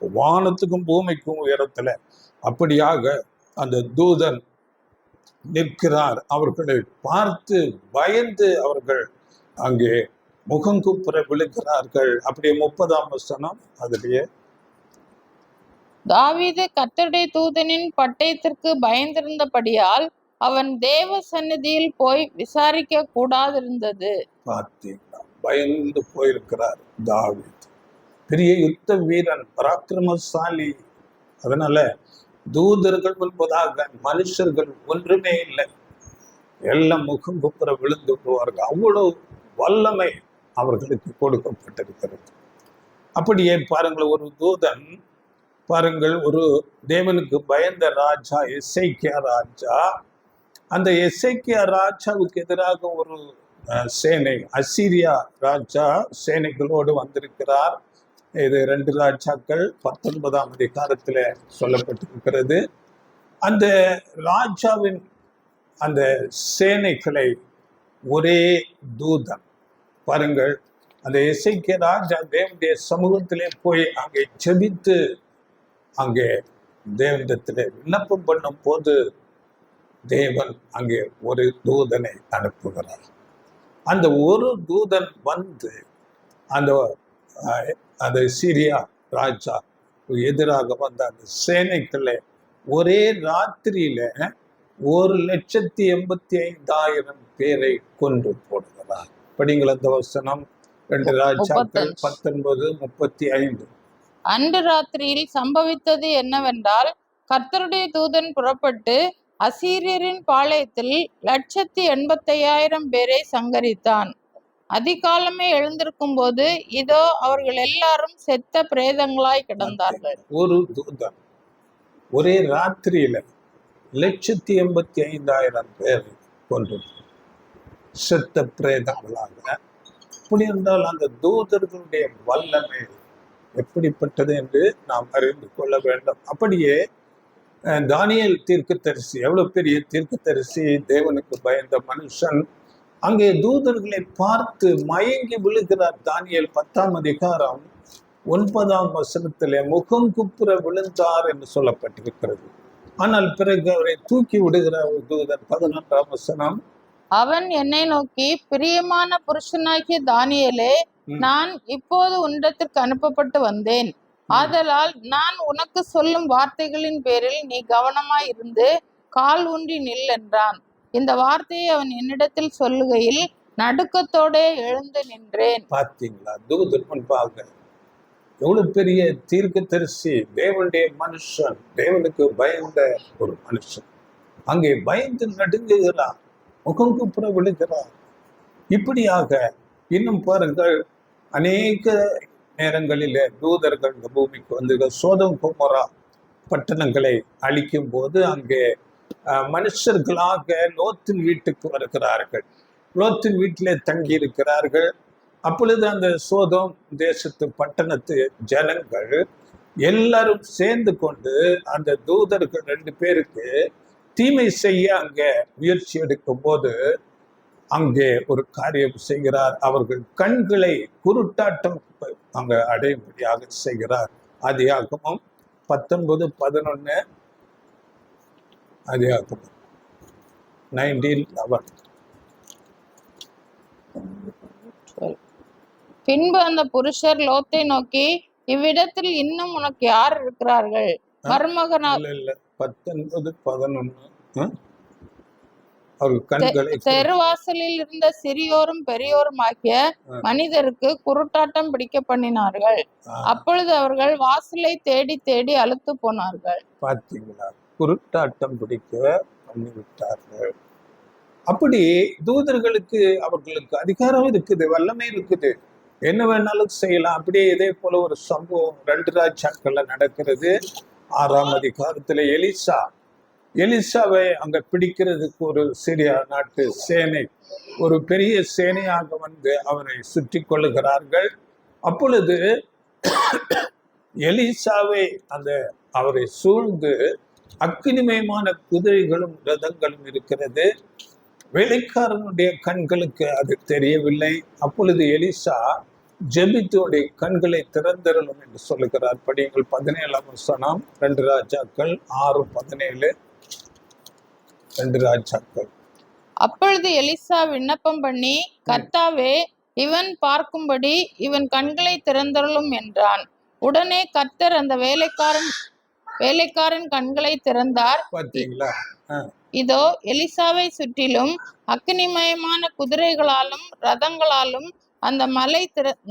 வானத்துக்கும் பூமிக்கும் உயரத்துல அப்படியாக அந்த தூதன் நிற்கிறார். அவர்களை பார்த்து பயந்து அவர்கள் அங்கே முகங்குப்புற விழுகிறார்கள். அப்படியே 30ஆம் வசனம். அதிலேயே தாவீது கர்த்தருடைய தூதனின் பட்டயத்திற்கு பயந்திருந்தபடியால் அவன் தேவ சந்நிதியில் போய் விசாரிக்க கூடாதிருந்தது. பார்த்தீங்களா? பயந்து போயிருக்கிறார் தாவீது. பெரிய யுத்த வீரன், பராக்கிரமசாலி. அதனால தூதர்கள் என்பதாக மனுஷர்கள் ஒன்றுமே இல்லை, எல்லாம் முகங்குப்புற விழுந்து போவார்கள். அவ்வளவு வல்லமை அவர்களுக்கு கொடுக்கப்பட்டிருக்கிறது. அப்படியே பாருங்கள், ஒரு தூதன் பாருங்கள், ஒரு தேவனுக்கு பயந்த ராஜா எசேக்கியா ராஜா, அந்த எசேக்கியா ராஜாவுக்கு எதிராக ஒரு சேனை, அசீரியா ராஜா சேனைகளோடு வந்திருக்கிறார். இது 2 ராஜாக்கள் 19ஆம் அதிகாரத்தில் சொல்லப்பட்டிருக்கிறது. அந்த ராஜாவின் அந்த சேனைகளை ஒரே தூதன் பாருங்கள், அந்த எசேக்கியா ராஜா தேவனுடைய சமூகத்திலே போய் அங்கே ஜெபித்து அங்கே தேவனிடத்திலே விண்ணப்பம் பண்ணும் போது தேவன் அங்கே ஒரு தூதனை அனுப்புகிறார். அந்த ஒரு தூதன் வந்து அந்த சீரியா ராஜா எதிராக வந்த அந்த சேனைகளை ஒரே ராத்திரியில 1,85,000 பேரை கொன்று போடுகிறார். படிங்கள் அந்த வசனம். 2 ராஜாக்கள் 19:35. அன்று ராத்திரியில் சம்பவித்தது என்னவென்றால், கர்த்தருடைய தூதன் புறப்பட்டு அசீரியரின் பாளையத்தில் 1,85,000 பேரை சங்கரித்தான். அதிகாலமே எழுந்திருக்கும் போது இதோ அவர்கள் எல்லாரும் செத்த பிரேதங்களாய் கிடந்தார்கள். ஒரு தூதன் ஒரே ராத்திரியில 1,85,000 பேர் கொன்று செத்த பிரேதங்களாக. அப்படி என்றால் அந்த தூதர்களுடைய வல்லமை எப்படிப்பட்டது என்று நாம் அறிந்து கொள்ள வேண்டும். அப்படியே தானியேல் தீர்க்கதரிசி, எவ்வளவு பெரிய தீர்க்கதரிசி, தேவனுக்கு பயந்த மனுஷன், அங்கே தூதர்களை பார்த்து மயங்கி விழுகிறார். தானியேல் 10ஆம் அதிகாரம் 9ஆம் வசனத்திலே முகம் குப்புற விழுந்தார் என்று சொல்லப்பட்டிருக்கிறது. ஆனால் பிறகு அவரை தூக்கி விடுகிறார் ஒரு தூதன். 11ஆம் வசனம். அவன் என்னை நோக்கி, பிரியமான புருஷனாகிய தானியேலே, நான் இப்போது உன்னிடத்திற்கு அனுப்பப்பட்டு வந்தேன். ஆதலால் நான் உனக்கு சொல்லும் வார்த்தைகளின் பேரில் நீ கவனமாய் இருந்து கால் ஊன்றி நில் என்றான். இந்த வார்த்தையை அவன் என்னிடத்தில் சொல்லுகையில் நடுக்கத்தோட எழுந்து நின்றேன். பார்த்தீங்களா? தூதன் முன்பாக எவ்வளவு பெரிய தீர்க்கதரிசி, தேவனுடைய மனுஷன், தேவனுக்கு பயந்த ஒரு மனுஷன் அங்கே பயந்து நடுங்குகிறார், முகங்குப்புற விழுகிறார். இப்படியாக இன்னும் பாருங்கள், அநேக நேரங்களிலே தூதர்கள் இந்த பூமிக்கு வந்து சோதம் கொமோரா பட்டணங்களை அழிக்கும் போது அங்கே மனுஷர்களாக லோத்தின் வீட்டுக்கு வருகிறார்கள். லோத்தின் வீட்டிலே தங்கி இருக்கிறார்கள். அப்பொழுது அந்த சோதம் தேசத்து பட்டணத்து ஜனங்கள் எல்லாரும் சேர்ந்து கொண்டு அந்த தூதர்கள் 2 பேருக்கு தீமை செய்ய அங்கே முயற்சி எடுக்கும் போது அங்கே ஒரு காரியம் செய்கிறார். அவர்கள் கண்களை குருட்டாட்டம் அங்க அடையும்படியாக செய்கிறார். ஆதியாகமம் 19:11. ஆதியாகமம் 19:11. பின்பு அந்த புருஷர் லோத்தை நோக்கி, இவ்விடத்தில் இன்னும் உனக்கு யார் இருக்கிறார்கள்? மருமகனால் 19:11. தெருவாசலில் இருந்த சிறியோரும் பெரியோரும் ஆகிய மனிதருக்கு குருட்டாட்டம் பிடிக்க பண்ணினார்கள். அப்பொழுது அவர்கள் வாசலை தேடி தேடி அலுத்து போனார்கள். பார்த்தீங்களா? குருட்டாட்டம் பிடிக்க பண்ணிவிட்டார்கள். அப்படி தூதர்களுக்கு அவர்களுக்கு அதிகாரம் இருக்குது, வல்லமை இருக்குது, என்ன வேணாலும் செய்யலாம். அப்படியே இதே போல ஒரு சம்பவம் 2 ராஜாக்கள்ல நடக்கிறது. 6ஆம் அதிகாரத்துல எலிசாவை அங்க பிடிக்கிறதுக்கு ஒரு சிரியா நாட்டு சேனை ஒரு பெரிய சேனையாக வந்து அவரை சுற்றி கொள்ளுகிறார்கள். அப்பொழுது எலிசாவை அவரை சூழ்ந்து அக்கினிமயமான குதிரைகளும் ரதங்களும் இருக்கிறது. வேலைக்காரனுடைய கண்களுக்கு அது தெரியவில்லை. அப்பொழுது எலிசா ஜெபித்தோடைய கண்களை திறந்தருளும் என்று சொல்லுகிறார். படியுங்கள் 17ஆம் வசனம், 2 ராஜாக்கள் 6:17. 2 ராஜாக்கள். அப்பொழுது எலிசா விண்ணப்பம் பண்ணி, கர்த்தாவே, இவன் பார்க்கும்படி இவன் கண்களை திறந்தருளும் என்றான். உடனே கர்த்தர் அந்த வேலைக்காரன் கண்களை திறந்தார். பாத்தீங்களா? இதோ எலிசாவை சுற்றிலும் அக்கினிமயமான குதிரைகளாலும் ரதங்களாலும் அந்த மலை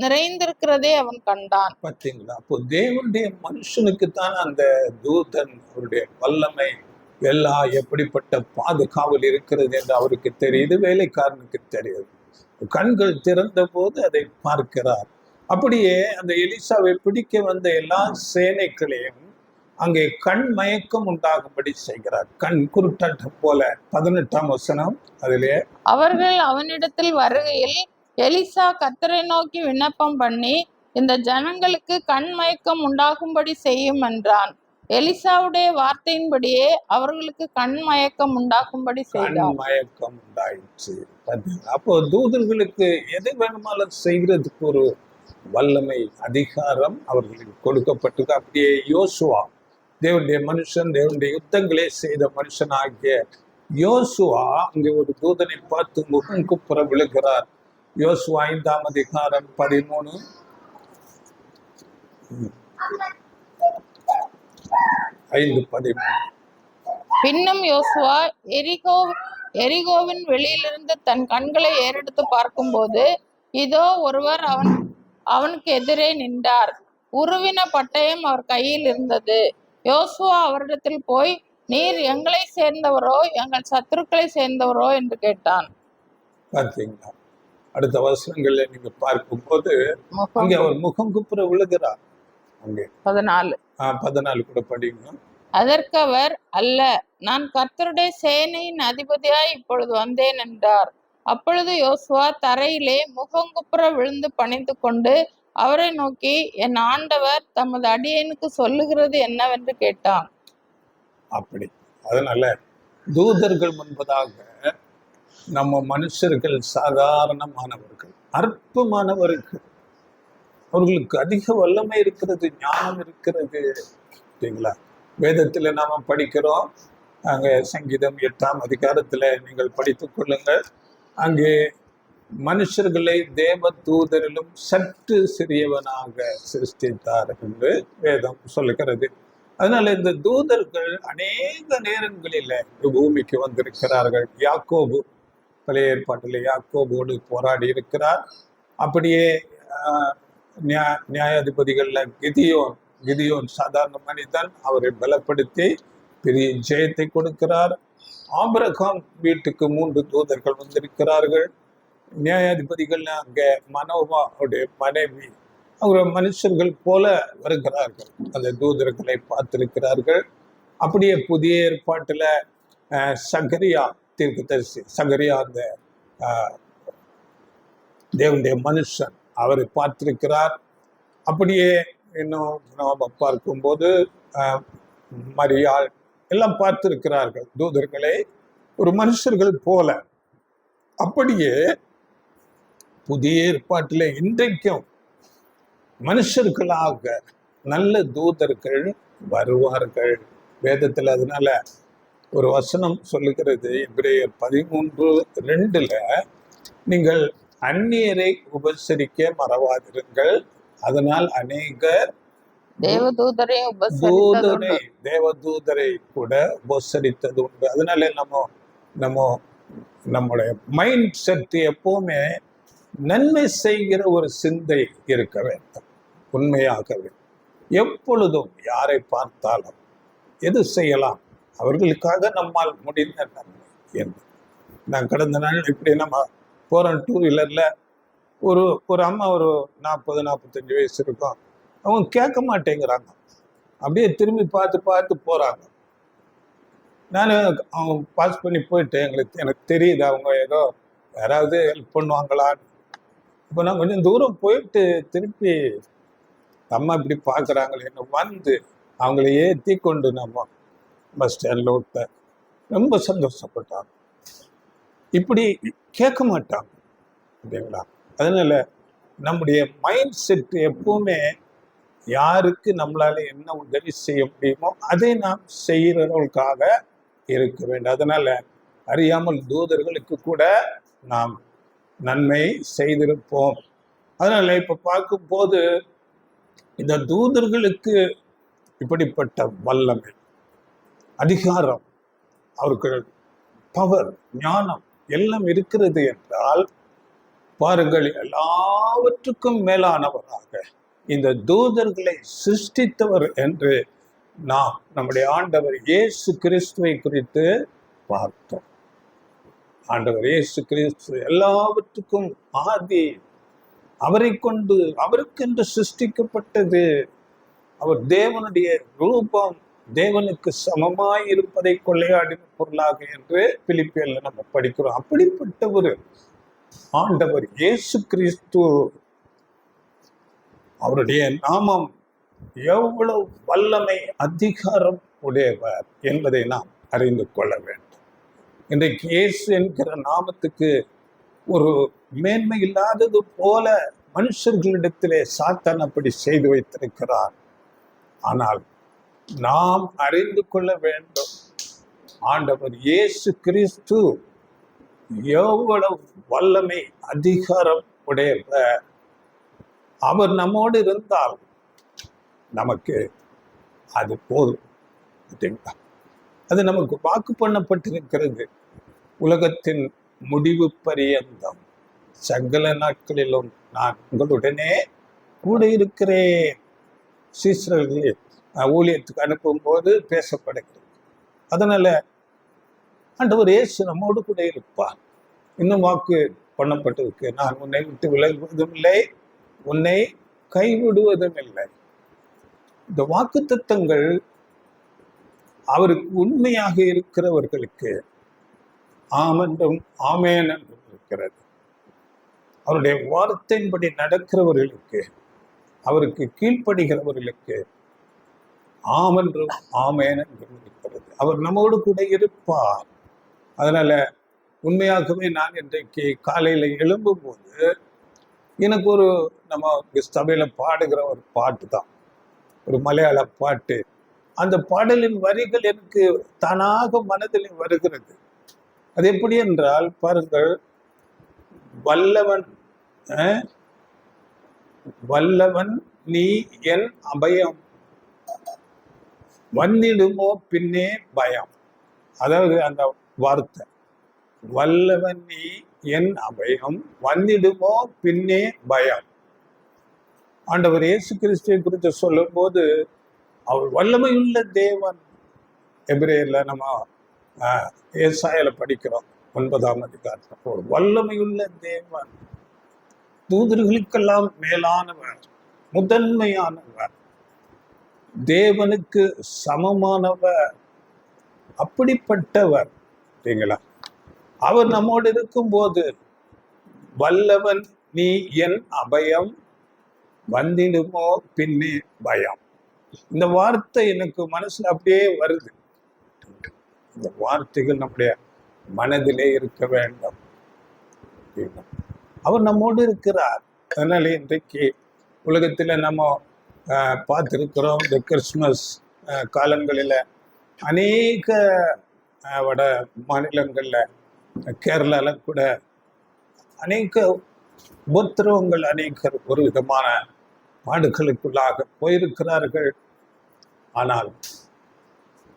நிறைந்திருக்கிறதே அவன் கண்டான். பாத்தீங்களா? அப்போ தேவனுடைய மனுஷனுக்கு தான் அந்த தூதன் அவருடைய வல்லமை எப்படிப்பட்ட பாதுகாவல் இருக்கிறது என்று அவருக்கு தெரியுது, வேலைக்காரனுக்கு தெரியுது. கண்கள் திறந்த போது அதை பார்க்கிறார். அப்படியே அந்த எலிசாவை பிடிக்க வந்த எல்லா சேனைகளையும் அங்கே கண் மயக்கம் உண்டாகும்படி செய்கிறார். கண் குருட்டாட்டம் போல. 18ஆம் வசனம். அதிலே அவர்கள் அவனிடத்தில் வருகையில் எலிசா கர்த்தரை நோக்கி விண்ணப்பம் பண்ணி, இந்த ஜனங்களுக்கு கண் மயக்கம் உண்டாகும்படி செய்யும் என்றான். எலிசாவுடைய வார்த்தையின்படியே அவர்களுக்கு கண் மயக்கம் உண்டாகும்படி செய்தார். மயக்கம் உண்டாயிடுச்சு. அப்போ தூதர்களுக்கு எது வேணுமாலும் செய்கிறதுக்கு ஒரு வல்லமை, அதிகாரம் அவர்களுக்கு கொடுக்கப்பட்டிருக்கு. அப்படியே யோசுவா, தேவனுடைய மனுஷன், தேவனுடைய யுத்தங்களே செய்த மனுஷன் ஆகிய யோசுவா அங்கே ஒரு தூதனை பார்த்து முகம் குப்புற விழுகிறார். யோசுவா 5ஆம் அதிகாரம் 13. பின்னும் யோசுவா எரிகோவின் வெளியிலிருந்து தன் கண்களை ஏறெடுத்து பார்க்கும்போது, இதோ ஒருவர் அவனுக்கு எதிரே நின்றார். உருவின பட்டயம் அவர் கையில் இருந்தது. யோசுவா அவரிடத்தில் போய், நீர் எங்களை சேர்ந்தவரோ எங்கள் சத்துருக்களை சேர்ந்தவரோ என்று கேட்டான். பார்த்தீங்களா? அடுத்த வசனங்கள்ல நீங்க பார்க்கும்போது அங்கே அவர் முகம் குப்புற விழுகிறார். அங்கே 14 கூட படிங்க. அதற்கு அவர், அல்ல, நான் கர்த்தருடைய சேனையின் அதிபதியாய் இப்பொழுது வந்தேன் என்றார். அப்பொழுது யோசுவா தரையிலே முகங்குப்புற விழுந்து பணிந்து கொண்டு அவரை நோக்கி, என் ஆண்டவர் தமது அடியேனுக்கு சொல்லுகிறது என்னவென்று கேட்டான். அப்படி. அதனால தூதர்கள் முன்பதாக நம்ம மனுஷர்கள் சாதாரணமானவர்கள், அற்பமானவர்கள். அவர்களுக்கு அதிக வல்லமை இருக்கிறது, ஞானம் இருக்கிறது. சரிங்களா? வேதத்துல நாம படிக்கிறோம். அங்கே சங்கீதம் 8ஆம் அதிகாரத்துல நீங்கள் படித்துக் கொள்ளுங்கள். அங்கே மனுஷர்களை தேவ தூதரிலும் சற்று சிறியவனாக சிருஷ்டித்தார் என்று வேதம் சொல்லுகிறது. அதனால இந்த தூதர்கள் அநேக நேரங்களில பூமிக்கு வந்திருக்கிறார்கள். யாக்கோபு, பழைய ஏற்பாட்டில் யாக்கோபோடு போராடி இருக்கிறார். அப்படியே நியாயாதிபதிகள்ல கிதியோன் சாதாரண மனிதன், அவரை பலப்படுத்தி பெரிய ஜெயத்தை கொடுக்கிறார். ஆபிரகாம் வீட்டுக்கு 3 தூதர்கள் வந்திருக்கிறார்கள். நியாயாதிபதிகள்ல அங்க மனோவா அவருடைய மனைவி, அவர் மனுஷர்கள் போல வருகிறார்கள். அந்த தூதர்களை பார்த்திருக்கிறார்கள். அப்படியே புதிய ஏற்பாட்டுல சகரியா தீர்க்கதரிசி, சகரியா அந்த தேவனுடைய மனுஷன், அவரை பார்த்திருக்கிறார். அப்படியே இன்னும் நாம பார்க்கும்போது மரியாள் எல்லாம் பார்த்திருக்கிறார்கள் தூதர்களை ஒரு மனுஷர்கள் போல. அப்படியே புதிய ஏற்பாட்டில் இன்றைக்கும் மனுஷர்களாக நல்ல தூதர்கள் வருவார்கள் வேதத்தில். அதனால ஒரு வசனம் சொல்லுகிறது, எபிரேயர் 13:2, நீங்கள் அந்நியரை உபசரிக்க மறவாதிருங்கள், அதனால் அநேகர் தேவதூதரை கூட உபசரித்தது உண்டு. அதனால நம்முடைய மைண்ட் செட் எப்பவுமே நன்மை செய்கிற ஒரு சிந்தை இருக்க வேண்டும். உண்மையாகவே எப்பொழுதும் யாரை பார்த்தாலும் எது செய்யலாம், அவர்களுக்காக நம்மால் முடிந்த நன்மை என்று. நான் கடந்த நாள் இப்படி நம்ம போகிறோம், 2 வீலர்ல ஒரு அம்மா, ஒரு 40-45 வயசு இருக்கும். அவங்க கேட்க மாட்டேங்கிறாங்க, அப்படியே திரும்பி பார்த்து போறாங்க. நான் அவங்க பாஸ் பண்ணி போயிட்டு எனக்கு தெரியுது அவங்க ஏதோ யாராவது ஹெல்ப் பண்ணுவாங்களான்னு. இப்போ நான் கொஞ்சம் தூரம் போயிட்டு திருப்பி அம்மா இப்படி பார்க்குறாங்களேன்னு வந்து அவங்கள ஏற்றி கொண்டு நம்ம பஸ் ஸ்டாண்டில் விட்ட ரொம்ப சந்தோஷப்பட்டாங்க. இப்படி கேட்க மாட்டாங்க இல்லைங்களா? அதனால நம்முடைய மைண்ட் செட் எப்பவுமே யாருக்கு நம்மளால என்ன உதவி செய்ய முடியுமோ அதை நாம் செய்கிறவர்களுக்காக இருக்க வேண்டும். அதனால அறியாமல் தூதர்களுக்கு கூட நாம் நன்மை செய்திருப்போம். அதனால இப்ப பார்க்கும்போது இந்த தூதர்களுக்கு இப்படிப்பட்ட வல்லமை, அதிகாரம், அவர்கள் பவர், ஞானம் எல்லாம் இருக்கிறது என்றால் பாருங்கள், எல்லாவற்றுக்கும் மேலானவராக இந்த தூதர்களை சிருஷ்டித்தவர் என்று நாம் நம்முடைய ஆண்டவர் இயேசு கிறிஸ்துவை குறித்து பார்த்தோம். ஆண்டவர் இயேசு கிறிஸ்து எல்லாவற்றுக்கும் ஆதி, அவரை கொண்டு அவருக்கென்று சிருஷ்டிக்கப்பட்டது. அவர் தேவனுடைய ரூபம், தேவனுக்கு சமமாய் இருப்பதை கொள்ளையாடின பொருளாக என்று பிலிப்பியர்ல நம்ம படிக்கிறோம். அப்படிப்பட்ட ஒரு ஆண்டவர் இயேசு கிறிஸ்து, அவருடைய நாமம் எவ்வளவு வல்லமை, அதிகாரம் உடையவர் என்பதை நாம் அறிந்து கொள்ள வேண்டும். இன்றைக்கு இயேசு என்கிற நாமத்துக்கு ஒரு மேன்மை இல்லாதது போல மனுஷர்களிடத்திலே சாத்தான் அப்படி செய்து வைத்திருக்கிறார். ஆனால் நாம் அறிந்து கொள்ள வேண்டும், ஆண்டவர் இயேசு கிறிஸ்து எவ்வளவு வல்லமை, அதிகாரம் உடையவர். அவர் நம்மோடு இருந்தால் நமக்கு அது போதும். அது நமக்கு வாக்கு பண்ணப்பட்டிருக்கிறது. உலகத்தின் முடிவு பரியந்தம் சகல நாட்களிலும் நான் உங்களுடனே கூட இருக்கிறேன். சீசர்களை ஊழியத்துக்கு அனுப்பும் போது பேசப்படுகிறது. அதனால ஆண்டவர் இயேசு நம்மோடு கூட இருப்பார். இன்னும் வாக்கு பண்ணப்பட்டிருக்கு, நான் உன்னை விட்டு விலகுவதும் இல்லை, உன்னை கைவிடுவதும் இல்லை. இந்த வாக்கு தத்தங்கள் அவருக்கு உண்மையாக இருக்கிறவர்களுக்கு ஆமென்றும் ஆமேன் என்றும் இருக்கிறது. அவருடைய வார்த்தையின்படி நடக்கிறவர்களுக்கு, அவருக்கு கீழ்ப்படுகிறவர்களுக்கு ஆமென்றும் ஆமேன் என்றும் இருக்கிறது. அவர் நம்மோடு கூட இருப்பார். அதனால உண்மையாகவே நான் இன்றைக்கு காலையில எழும்பும் போது எனக்கு ஒரு நம்ம சபையில பாடுகிற ஒரு பாட்டு தான், ஒரு மலையாள பாட்டு. அந்த பாடலின் வரிகள் எனக்கு தானாக மனதில் வருகிறது. அது எப்படி என்றால் பாருங்கள், வல்லவன் வல்லவன் நீ என் அபயம், வந்திடுமோ பின்னே பயம். அதாவது அந்த வார்த்தை, வல்லவன் நீ என் அபயம், வந்திடுமோ பின்னே பயம். ஆண்டவர் இயேசு கிறிஸ்துவை குறித்து சொல்லும் போது அவர் வல்லமையுள்ள தேவன். எபிரேயர்ல நம்ம ஏசாயால படிக்கிறோம் 9ஆம் அதிகாரத்தில், ஒரு வல்லமையுள்ள தேவன், தூதர்களுக்கெல்லாம் மேலானவர், முதன்மையானவர், தேவனுக்கு சமமானவர், அப்படிப்பட்டவர். சரிங்களா? அவர் நம்மோடு இருக்கும்போது வல்லவன் நீ என் அபயம், வந்திடுமோ பின்னே பயம். இந்த வார்த்தை எனக்கு மனசுல அப்படியே வருது. இந்த வார்த்தைகள் நம்முடைய மனதிலே இருக்க வேண்டும். அவர் நம்மோடு இருக்கிறார். அதனால இன்றைக்கு உலகத்துல நம்ம பார்த்திருக்கிறோம், இந்த கிறிஸ்துமஸ் காலங்களில அநேக வட மாநிலங்கள்ல, கேரளால கூட அநேக உபத்திரவங்கள், அநேகர் ஒரு விதமான பாடுகளுக்குள்ளாக போயிருக்கிறார்கள். ஆனால்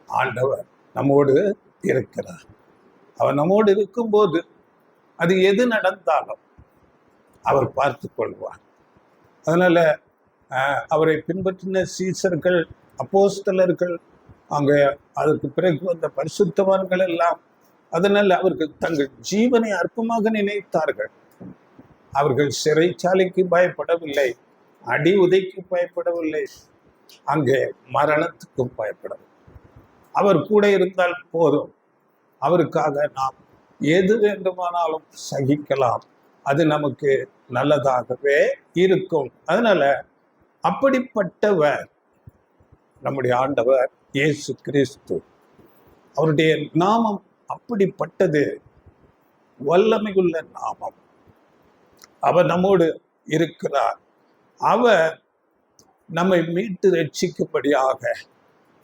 ஆண்டவர் நம்மோடு இருக்கிறார். அவர் நம்மோடு இருக்கும்போது அது எது நடந்தாலும் அவர் பார்த்து கொள்வார். அதனால அவரை பின்பற்றின சீசர்கள், அப்போஸ்தலர்கள், அங்கே அதற்கு பிறகு வந்த பரிசுத்தவான்கள் எல்லாம், அதனால் அவர்கள் தங்கள் ஜீவனை அற்பமாக நினைத்தார்கள். அவர்கள் சிறைச்சாலைக்கு பயப்படவில்லை, அடி உதைக்கு பயப்படவில்லை, அங்கே மரணத்துக்கும் பயப்படவில்லை. அவர் கூட இருந்தால் போதும். அவருக்காக நாம் எது வேண்டுமானாலும் சகிக்கலாம். அது நமக்கு நல்லதாகவே இருக்கும். அதனால அப்படிப்பட்டவர் நம்முடைய ஆண்டவர் இயேசு கிறிஸ்து. அவருடைய நாமம் அப்படிப்பட்டது, வல்லமையுள்ள நாமம். அவர் நம்மோடு இருக்கிறார். அவர் நம்மை மீட்டு ரட்சிக்கும்படியாக,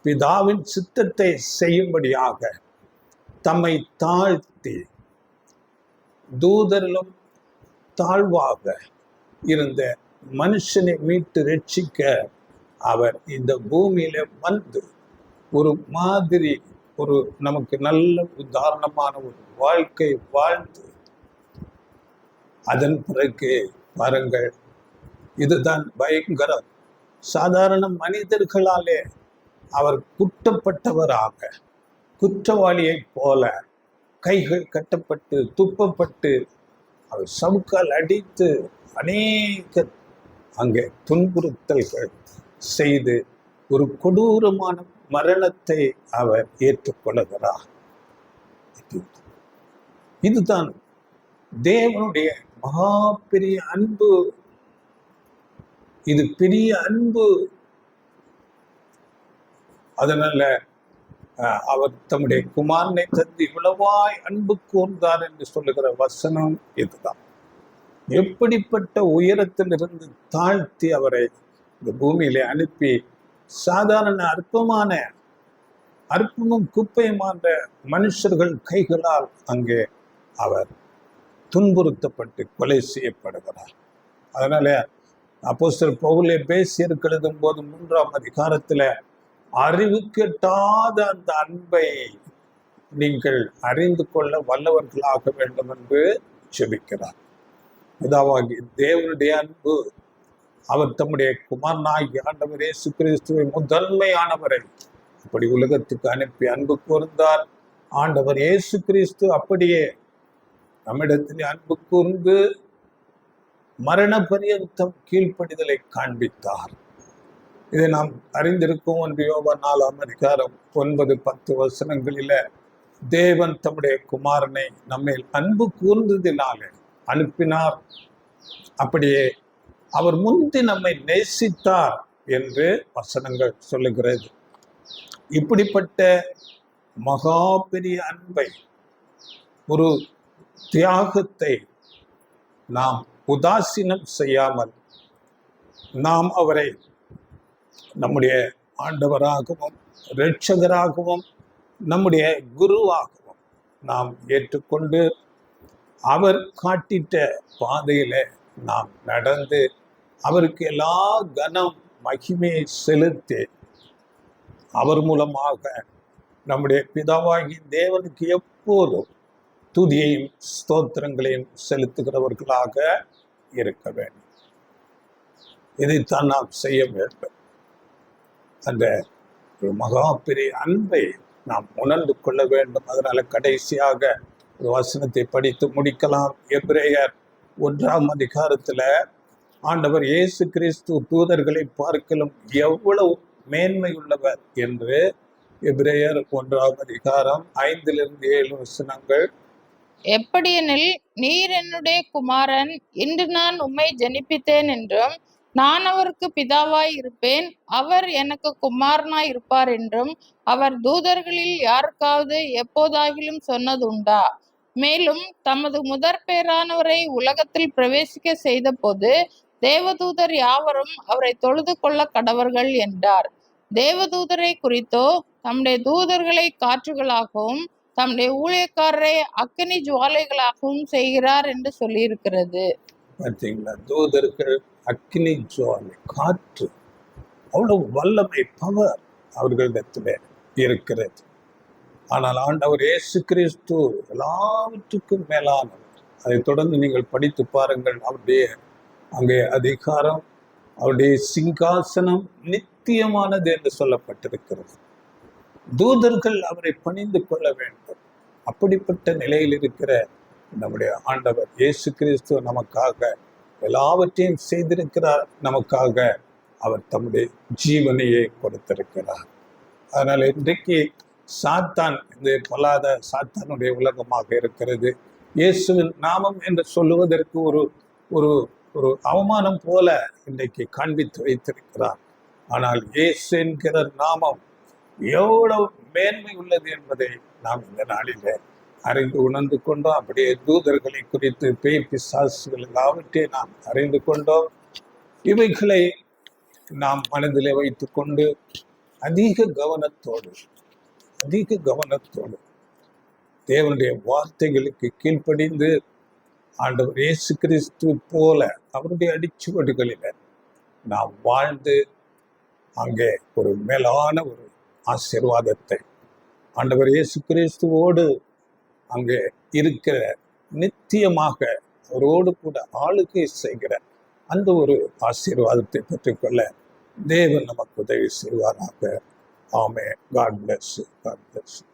பிதாவின் சித்தத்தை செய்யும்படியாக தம்மை தாழ்த்தி, தூதரிலும் தாழ்வாக இருந்த மனுஷனை மீட்டு ரட்சிக்க அவர் இந்த பூமியில வந்து ஒரு மாதிரி, ஒரு நமக்கு நல்ல உதாரணமான ஒரு வாழ்க்கை வாழ்ந்து, அதன் பிறகு பாருங்கள், இதுதான் பயங்கரம். சாதாரண மனிதர்களாலே அவர் குற்றப்பட்டவராக, குற்றவாளியை போல கைகள் கட்டப்பட்டு துப்பப்பட்டு அவர் சவுக்கால் அடித்து அநேக அங்கே துன்புறுத்தல்கள் செய்து ஒரு கொடூரமான மரணத்தை அவர் ஏற்றுக்கொள்கிறார். இதுதான் தேவனுடைய மகா பெரிய அன்பு. இது பெரிய அன்பு. அதனால அவர் தம்முடைய குமாரனை தந்து இவ்வளவாய் அன்பு கூர்ந்தார் என்று சொல்லுகிற வசனம் இதுதான். எப்படிப்பட்ட உயரத்திலிருந்து தாழ்த்தி அவரை இந்த பூமியிலே அனுப்பி, சாதாரண அற்பமும் குப்பையுமான மனுஷர்கள் கைகளால் அங்கே அவர் துன்புறுத்தப்பட்டு கொலை செய்யப்படுகிறார். அதனால அப்போஸ்தலர் பவுல் எபேசியருக்கு எழுதும் போது 3ஆம் அதிகாரத்துல அறிவு கெட்டாத அந்த அன்பை நீங்கள் அறிந்து கொள்ள வல்லவர்களாக வேண்டும் என்று ஜெபிக்கிறார். பிதாவாகி தேவனுடைய அன்பு, அவர் தம்முடைய குமாரனாகிய ஆண்டவர் இயேசு கிறிஸ்துவை முதன்மையானவரை அப்படி உலகத்துக்கு அனுப்பி அன்பு கூர்ந்தார். ஆண்டவர் இயேசு கிறிஸ்து அப்படியே நம்மிடத்தில் அன்பு கூர்ந்து மரண பரியந்தம் கீழ்ப்படிதலை காண்பித்தார். இதை நாம் அறிந்திருக்கோம். ஒன்று யோவான் 4ஆம் அதிகாரம் 9-10 வசனங்களில தேவன் தம்முடைய குமாரனை நம்மேல் அன்பு கூர்ந்ததினாலே அனுப்பினார். அப்படியே அவர் முந்தி நம்மை நேசித்தார் என்று வசனங்கள் சொல்லுகிறது. இப்படிப்பட்ட மகா பெரிய அன்பை, ஒரு தியாகத்தை நாம் உதாசீனம் செய்யாமல், நாம் அவரை நம்முடைய ஆண்டவராகவும் இரட்சகராகவும் நம்முடைய குருவாகவும் நாம் ஏற்றுக்கொண்டு அவர் காட்டிட்ட பாதையில நாம் நடந்து அவருக்கு எல்லா கனம் மகிமையை செலுத்தி அவர் மூலமாக நம்முடைய பிதாவாகி தேவனுக்கு எப்போதும் துதியையும் ஸ்தோத்திரங்களையும் செலுத்துகிறவர்களாக இருக்க வேண்டும். இதைத்தான் நாம் செய்ய வேண்டும். அந்த மகா பெரிய அன்பை நாம் உணர்ந்து கொள்ள வேண்டும். அதனால கடைசியாக ஒரு வசனத்தை படித்து முடிக்கலாம். எபிரேயர் 1ஆம் அதிகாரத்துல ஆண்டவர் இயேசு கிறிஸ்து தூதர்களை பார்க்கலும் எவ்வளவு மேன்மையுள்ளவர் என்று எபிரேயர் 1ஆம் அதிகாரம் 5-7 வசனங்கள். எப்படியெனில் நீர் என்னுடைய குமாரன், இன்று நான் உம்மை ஜனிப்பித்தேன் என்றும், நான் அவருக்கு பிதாவாய் இருப்பேன், அவர் எனக்கு குமாரனாய் இருப்பார் என்றும் அவர் தூதர்களில் யாருக்காவது எப்போதாகிலும் சொன்னதுண்டா? மேலும் தமது முதற் பேரானவரை உலகத்தில் பிரவேசிக்க செய்த போது தேவதூதர் யாவரும் அவரை தொழுது கொள்ள கடவர்கள் என்றார். தேவதூதரை குறித்தோ தம்முடைய தூதர்களை காற்றுகளாகவும் தம்முடைய ஊழியக்காரரை அக்கினி ஜுவாலைகளாகவும் செய்கிறார் என்று சொல்லியிருக்கிறது. பார்த்தீங்களா? தூதர்கள் அக்கினி ஜுவாலை, காற்று, அவ்வளவு வல்லமை, பவர் அவர்களிடத்துல இருக்கிறது. ஆனால் ஆண்டவர் இயேசு கிறிஸ்து எல்லாவற்றுக்கும் மேலானவர். அதை தொடர்ந்து நீங்கள் படித்து பாருங்கள். அவருடைய அங்கே அதிகாரம், அவருடைய சிங்காசனம் நித்தியமானது என்று சொல்லப்பட்டிருக்கிறது. தூதர்கள் அவரை பணிந்து கொள்ள வேண்டும். அப்படிப்பட்ட நிலையில் இருக்கிற நம்முடைய ஆண்டவர் இயேசு கிறிஸ்து நமக்காக எல்லாவற்றையும் செய்திருக்கிறார். நமக்காக அவர் தம்முடைய ஜீவனையை கொடுத்திருக்கிறார். அதனால் இன்றைக்கு சாத்தான், இந்த பொல்லாத சாத்தானுடைய உலகமாக இருக்கிறது. இயேசுவின் நாமம் என்று சொல்லுவதற்கு ஒரு ஒரு ஒரு அவமானம் போல இன்றைக்கு காண்பித்து வைத்திருக்கிறார். ஆனால் இயேசு என்கிற நாமம் எவ்வளவு மேன்மை உள்ளது என்பதை நாம் இந்த நாளிலே அறிந்து உணர்ந்து கொண்டோம். அப்படியே தூதர்களை குறித்து, பேய் பிசாசுகள் எல்லாவற்றை நாம் அறிந்து கொண்டோம். இவைகளை நாம் மனதிலே வைத்து கொண்டு அதிக கவனத்தோடு தேவனுடைய வார்த்தைகளுக்கு கீழ்ப்படிந்து ஆண்டவர் இயேசு கிறிஸ்து போல அவருடைய அடிச்சுவடுகளில் நாம் வாழ்ந்து அங்கே ஒரு மேலான ஒரு ஆசீர்வாதத்தை ஆண்டவர் இயேசு கிறிஸ்துவோடு அங்கே இருக்கிற, நித்தியமாக அவரோடு கூட ஆளுகை செய்கிற அந்த ஒரு ஆசீர்வாதத்தை பெற்றுக்கொள்ள தேவன் நமக்கு உதவி செய்வாராக. ஆமென். God bless you. God bless you.